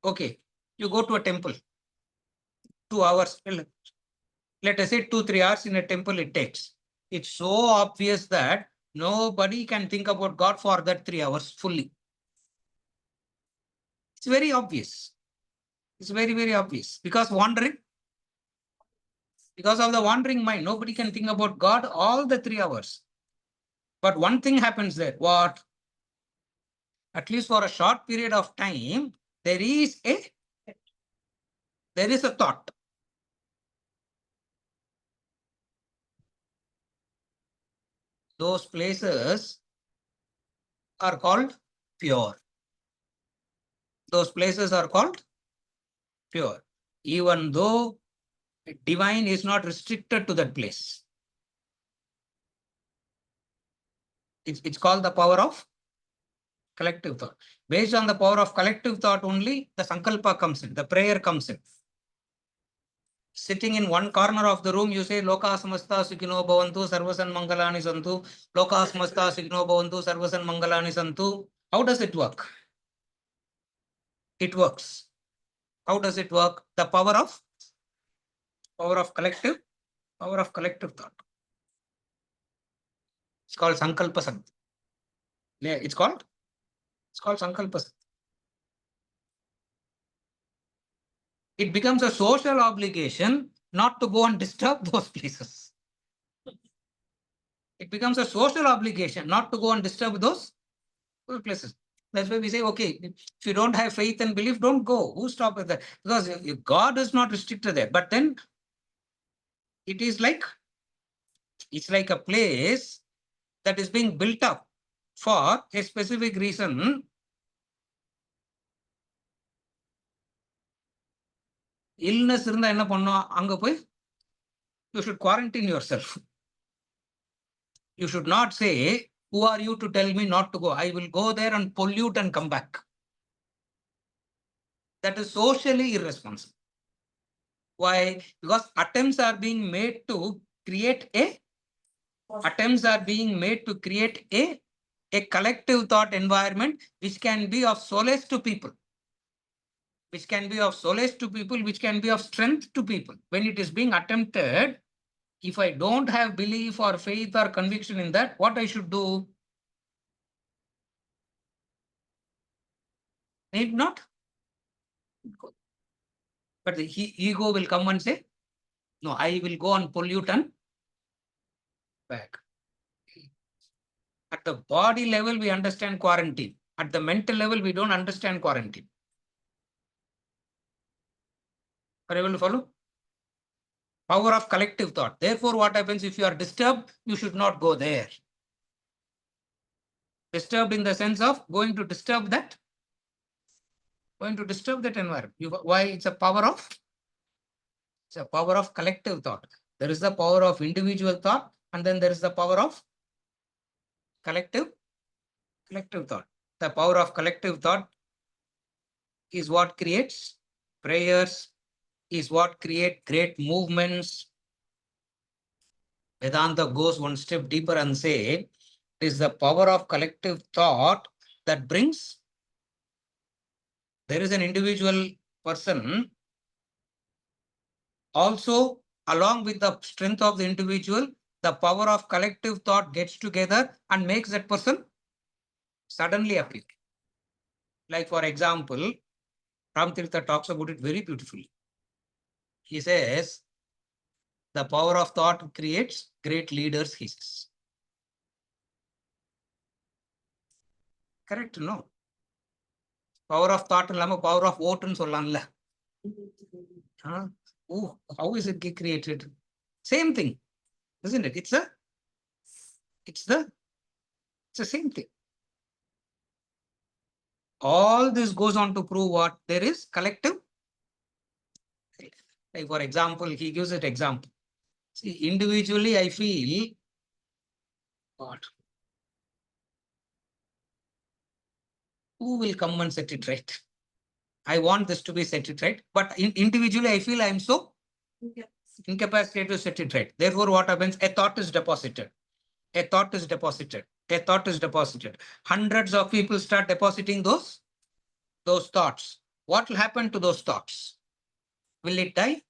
Speaker 1: Okay, you go to a temple, 2 hours. Let us say 2-3 hours in a temple it takes. It's so obvious that nobody can think about God for that 3 hours fully. It's very obvious. It's very, very obvious. Because of the wandering mind, nobody can think about God all the 3 hours. But one thing happens there. What? At least for a short period of time, there is a thought. Those places are called pure. Those places are called pure. Even though divine is not restricted to that place. It's called the power of collective thought. Based on the power of collective thought only, the sankalpa comes in, the prayer comes in. Sitting in one corner of the room, you say, Loka samasta sukhino bhavantu, sarvasan mangalani santu, Loka samasta sukhino bhavantu, sarvasan mangalani santu. How does it work? It works. How does it work? The power of collective thought. It's called sankalpa santi. Yeah, it's called sankalpa santi. It becomes a social obligation not to go and disturb those places. It becomes a social obligation not to go and disturb those places. That's why we say, okay, if you don't have faith and belief, don't go. Who stop at that? Because God is not restricted there. But then it is like, it's like a place that is being built up for a specific reason. Illness இருந்தா என்ன பண்ணோம்? அங்க போய் you should quarantine yourself. You should not say, who are you to tell me not to go? I will go there and pollute and come back. That is socially irresponsible. Why? Because attempts are being made to create a collective thought environment which can be of solace to people. Which can be of strength to people. When it is being attempted, if I don't have belief or faith or conviction in that, what I should do? Need not. But the ego will come and say, no, I will go and pollute and back. At the body level, we understand quarantine. At the mental level, we don't understand quarantine. Are you able to follow? Power of collective thought. Therefore, what happens if you are disturbed? You should not go there. Disturbed in the sense of going to disturb that environment. Why? It's a power of collective thought. There is the power of individual thought, and then there is the power of collective thought. The power of collective thought is what creates prayers, is what create great movements. Vedanta goes one step deeper and say, it is the power of collective thought that brings. There is an individual person also, along with the strength of the individual, the power of collective thought gets together and makes that person suddenly appear. Like for example, Ramtirtha talks about it very beautifully. He says, the power of thought creates great leaders, he says. Correct? No. Power of thought and power of vote and solanla. Oh, how is it created? Same thing, isn't it? It's the same thing. All this goes on to prove what? There is collective. Like for example, he gives it example. See, individually, I feel what? Who will come and set it right? I want this to be set it right, but individually, I feel I am so incapacitated to set it right. Therefore, what happens? A thought is deposited. A thought is deposited. A thought is deposited. Hundreds of people start depositing those thoughts. What will happen to those thoughts? Will it die?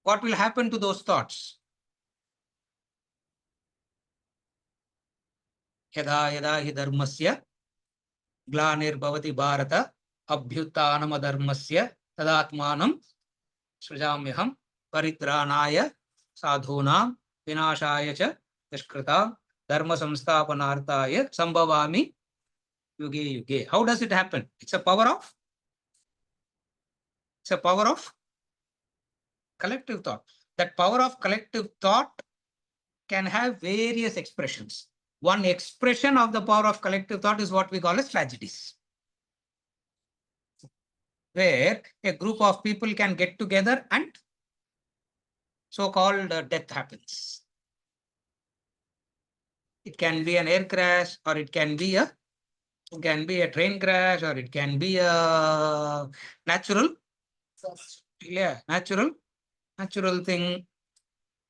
Speaker 1: What will happen to those thoughts? Yada yada hi dharmasya ग्लानिर्भवति Bharat अभ्युत्थानमधर्मस्य तदात्मानं सृजाम्यहं परित्राणाय साधूनां विनाशाय च दुष्कृतां धर्म संस्थापनार्थाय संभवामि युगे युगे. How does it happen? It's a power of collective thought. That power of collective thought can have various expressions. One expression of the power of collective thought is what we call as tragedies, where a group of people can get together and so-called death happens. It can be an air crash, or it can be a train crash, or it can be a natural thing.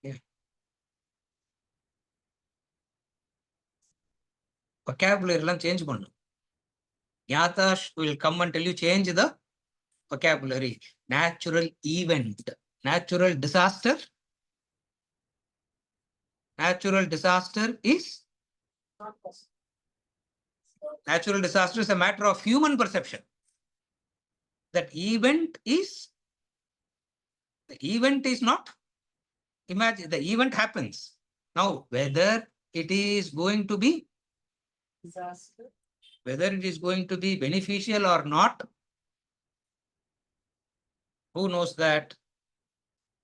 Speaker 1: Yeah. Vocabulary எல்லாம் change பண்ணும். Yatash will come and tell you change the vocabulary. Natural event, natural disaster. Natural disaster is a matter of human perception. That event is not. Imagine the event happens. Now, whether it is going to be
Speaker 2: Disaster.
Speaker 1: whether it is going to be beneficial or not, who knows that?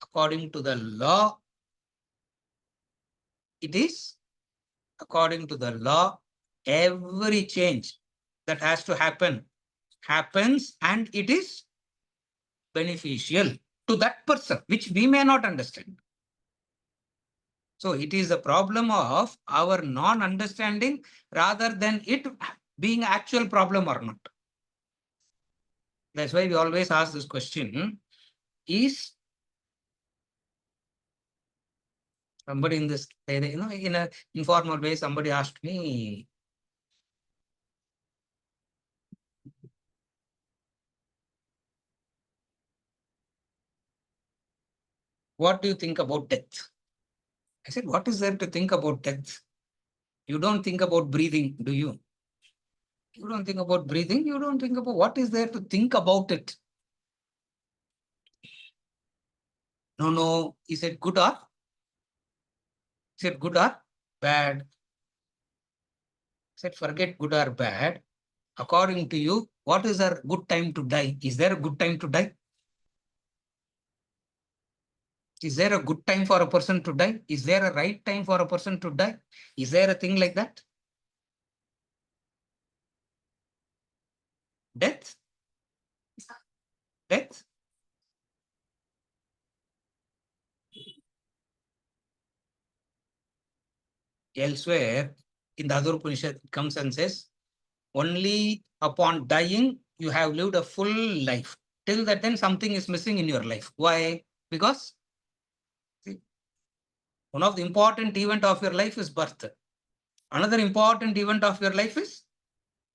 Speaker 1: According to the law, it is. According to the law, every change that has to happen happens, and it is beneficial to that person, which we may not understand. So it is a problem of our non-understanding rather than it being actual problem or not. That's why we always ask this question, is somebody in this, in an informal way, somebody asked me, what do you think about death? I said, what is there to think about death? You don't think about breathing, do you? You don't think about breathing. You don't think about what is there to think about it. No. He said, good or? He said, good or bad? He said, forget good or bad. According to you, what is a good time to die? Is there a good time to die? Is there a good time for a person to die? Is there a right time for a person to die? Is there a thing like that? Death? Death? Elsewhere, in the other Upanishad, it comes and says, only upon dying, you have lived a full life. Till that then, something is missing in your life. Why? Because see, one of the important event of your life is birth. Another important event of your life is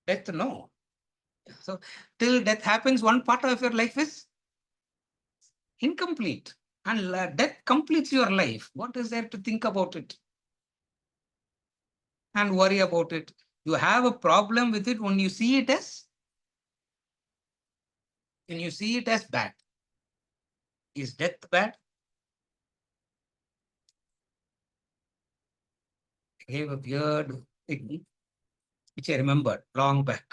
Speaker 1: death. No. So till death happens, one part of your life is incomplete. And death completes your life. What is there to think about it and worry about it? You have a problem with it when you see it as bad. Is death bad? I gave a weird thing which I remembered long back.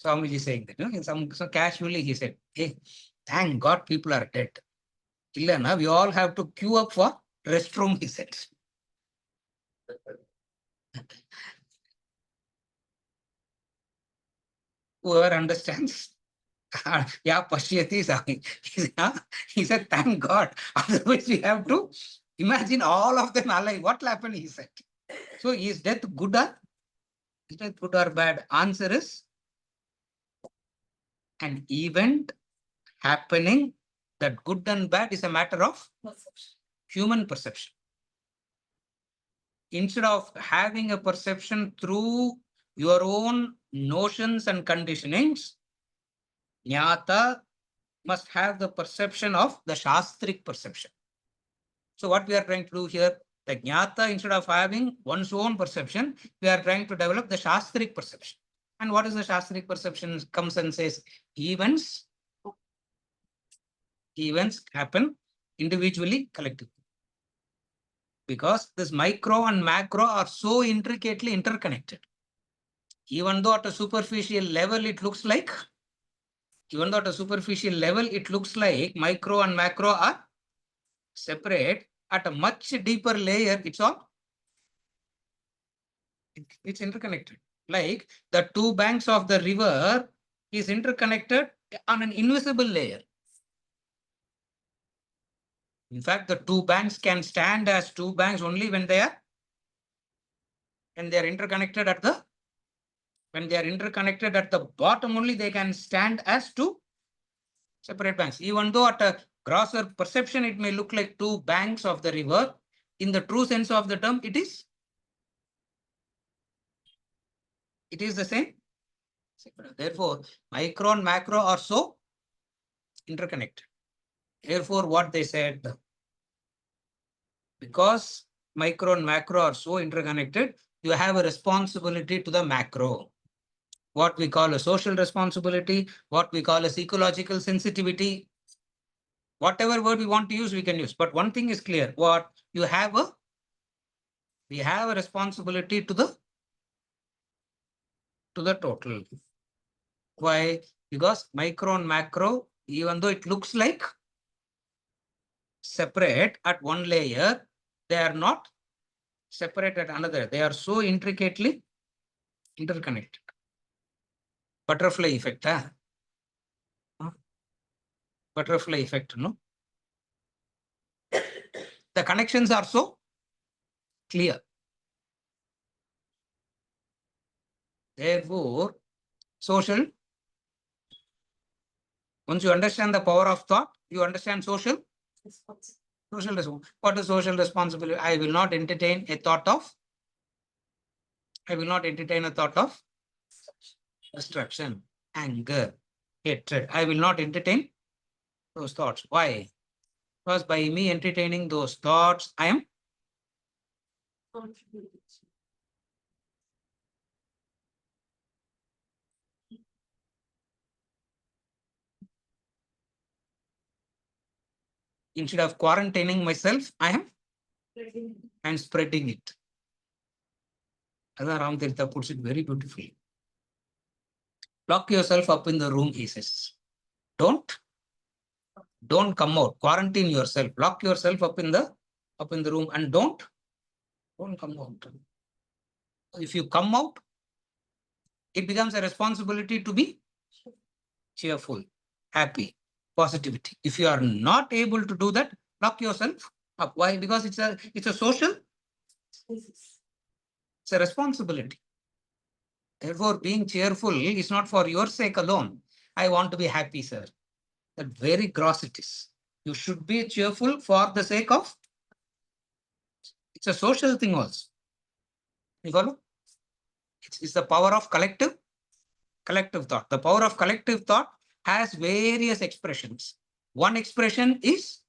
Speaker 1: Swamiji saying that, so casually he said, hey, thank God people are dead. Illana, we all have to queue up for restroom, he said. Whoever understands, yeah, Pashyati, he said, thank God. Otherwise, we have to imagine all of them alive. What will happen, he said. So, is death good or bad? Answer is an event happening that good and bad is a matter of human perception. Instead of having a perception through your own notions and conditionings, Jnata must have the perception of the Shastric perception. So what we are trying to do here, the Jnata, instead of having one's own perception, we are trying to develop the Shastric perception. And what is the Shastric perception? Comes and says, events happen individually, collectively. Because this micro and macro are so intricately interconnected. Even though at a superficial level, it looks like micro and macro are separate. At a much deeper layer, it's interconnected. Like the two banks of the river is interconnected on an invisible layer. In fact, the two banks can stand as two banks only when they are interconnected at the bottom only they can stand as two separate banks. Even though at a grosser perception, it may look like two banks of the river, in the true sense of the term, it is the same. Therefore, micro and macro are so interconnected. Therefore, what they said, because micro and macro are so interconnected, you have a responsibility to the macro. What we call a social responsibility, what we call a ecological sensitivity, whatever word we want to use, we can use. But one thing is clear, we have a responsibility to the total. Why? Because micro and macro, even though it looks like separate at one layer, they are not separate at another. They are so intricately interconnected. Butterfly effect, huh? Butterfly effect, no? The connections are so clear. Therefore, social, once you understand the power of thought, you understand social responsibility. What is social responsibility? I will not entertain a thought of destruction, anger, hatred. I will not entertain those thoughts. Why? Because by me entertaining those thoughts, I am instead of quarantining myself, I am spreading it. Ram Tirtha puts it very beautifully. Lock yourself up in the room, he says. Don't Don't come out. Quarantine yourself. Lock yourself up in the room and don't come out. If you come out, it becomes a responsibility to be cheerful, happy, positivity. If you are not able to do that, lock yourself up. Why? Because it's a social, it's a responsibility. Therefore, being cheerful is not for your sake alone. I want to be happy, sir. That very gross it is. You should be cheerful for the sake of, it's a social thing also. You follow? It's the power of collective thought. The power of collective thought has various expressions. One expression is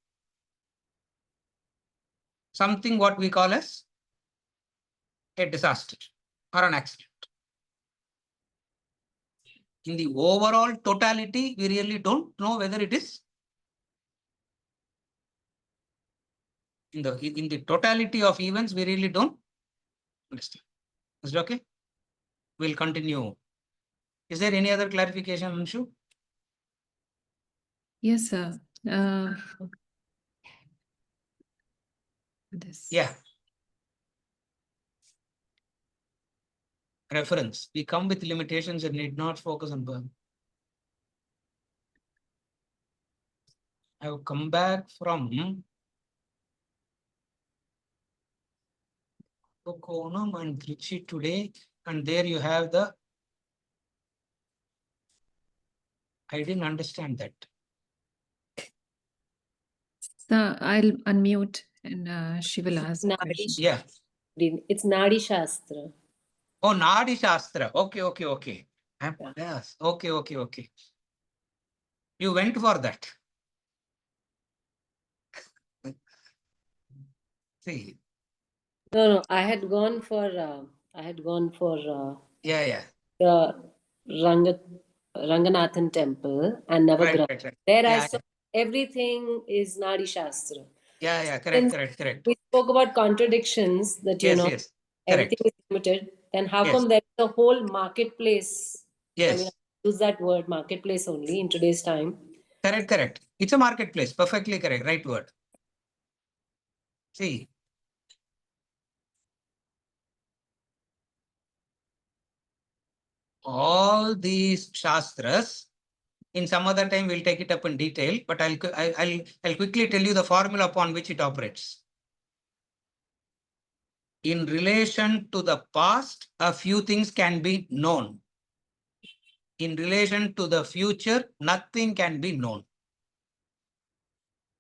Speaker 1: something what we call as a disaster or an accident. In the overall totality, we really don't know whether it is in the totality of events, we really don't understand. Is it okay? We'll continue. Is there any other clarification, Anshu?
Speaker 4: Yes, sir. This.
Speaker 1: Yeah. Reference. We come with limitations and need not focus on burn. I have come back from Konam and Trichy today, and there you have the. I didn't understand that.
Speaker 4: So I'll unmute and she will ask the question.
Speaker 1: Yeah.
Speaker 5: It's Nadi Shastra.
Speaker 1: Oh, Nadi Shastra. Okay. Yes. Okay. You went for that. See.
Speaker 5: No, I had gone for
Speaker 1: Yeah.
Speaker 5: the Ranganathan temple and Navagraha.
Speaker 1: Right.
Speaker 5: There I
Speaker 1: Yeah,
Speaker 5: saw everything is Nadi Shastra.
Speaker 1: Yeah.
Speaker 5: Since
Speaker 1: Correct.
Speaker 5: we spoke about contradictions that
Speaker 1: Yes.
Speaker 5: everything
Speaker 1: Correct.
Speaker 5: is limited. Then how
Speaker 1: Yes.
Speaker 5: come there is a whole marketplace?
Speaker 1: Yes.
Speaker 5: I mean, I use that word marketplace only in today's time.
Speaker 1: Correct. It's a marketplace. Perfectly correct. Right word. See. All these Shastras, in some other time we'll take it up in detail, but I'll quickly tell you the formula upon which it operates. In relation to the past, a few things can be known. In relation to the future, nothing can be known.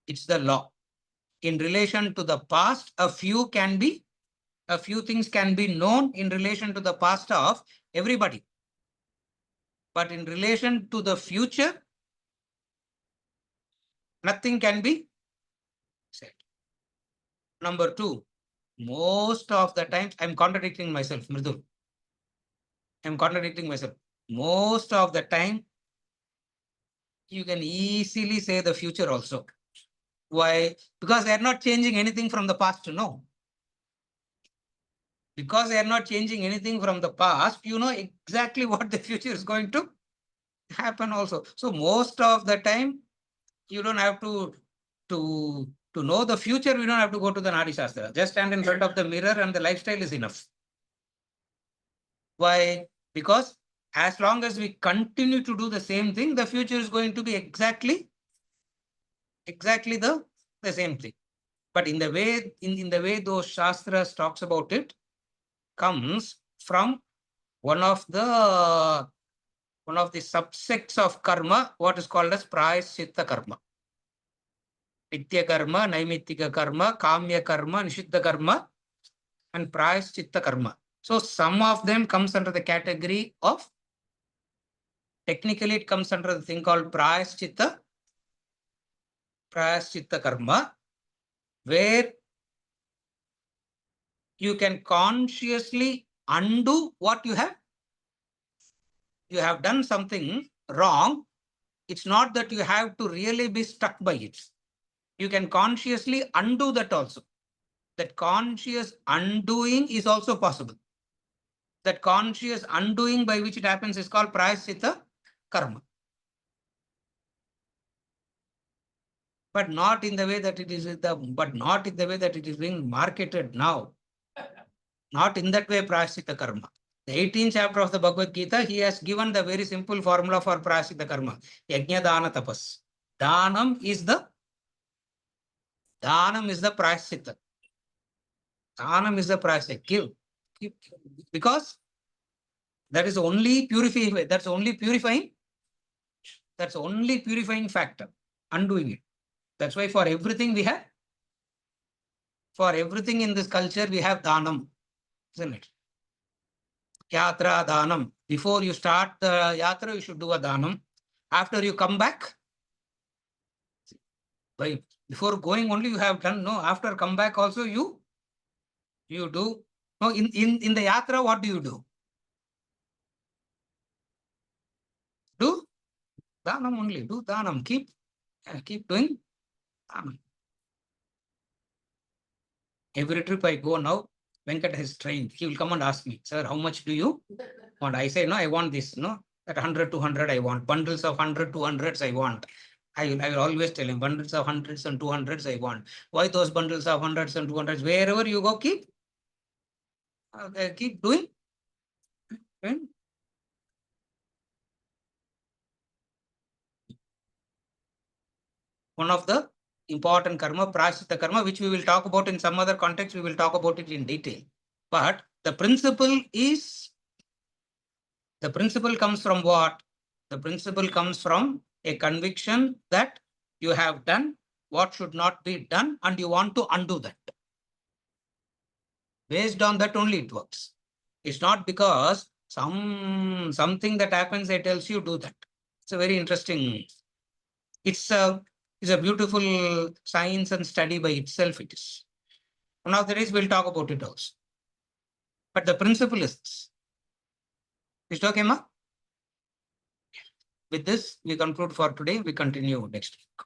Speaker 1: It's the law. In relation to the past, a few things can be known in relation to the past of everybody. But in relation to the future, nothing can be said. Number two, most of the times, I'm contradicting myself, Mridul. I'm contradicting myself. Most of the time, you can easily say the future also. Why? Because they are not changing anything from the past to know. Because they are not changing anything from the past, you know exactly what the future is going to happen also. So most of the time, you don't have to know the future, we don't have to go to the Nadi Shastra. Just stand in front of the mirror and the lifestyle is enough. Why? Because as long as we continue to do the same thing, the future is going to be exactly the same thing. But in the way those Shastras talks about it, comes from one of the subsects of karma, what is called as Prayaschitta karma. Nitya karma, Naimittika karma, Kamya karma, Nishiddha karma, and Prayaschitta karma. So some of them comes under the category of, technically it comes under the thing called Prayaschitta karma, where you can consciously undo what you have done something wrong. It's not that you have to really be stuck by it. You can consciously undo that also. That conscious undoing is also possible. That conscious undoing by which it happens is called Prayaschitta karma. but not in the way that it is being marketed now. Not in that way, prayaschitta karma. The 18th chapter of the Bhagavad Gita, he has given the very simple formula for prayaschitta karma. Yajna dana tapas. Dhanam is the prayaschitta. Dhanam is the prayaschitta. Give. Because that is only purifying. That's only purifying factor. Undoing it. That's why for everything in this culture, we have dhanam, isn't it? Yatra dhanam. Before you start the yatra, you should do a dhanam. After you come back, before going only you have done, no, after come back also you do. No, in the yatra, what do? Do dhanam only, do dhanam. Keep doing dhanam. Every trip I go now, Venkat has trained. He will come and ask me, sir, how much do you want? I say, no, I want this, no, that 100, 200 I want. Bundles of 100, 200s I want. I will always tell him, bundles of 100s and 200s I want. Why those bundles of 100s and 200s? Wherever you go, keep doing. One of the important karma, prayaschitta karma, which we will talk about in some other context, we will talk about it in detail. But the principle comes from what? The principle comes from a conviction that you have done what should not be done and you want to undo that. Based on that only it works. It's not because something that happens that tells you do that. It's a very interesting. It's a beautiful science and study by itself. It is. One of the days we'll talk about it also. But the principle is this. Is it okay, ma? With this, we conclude for today. We continue next week.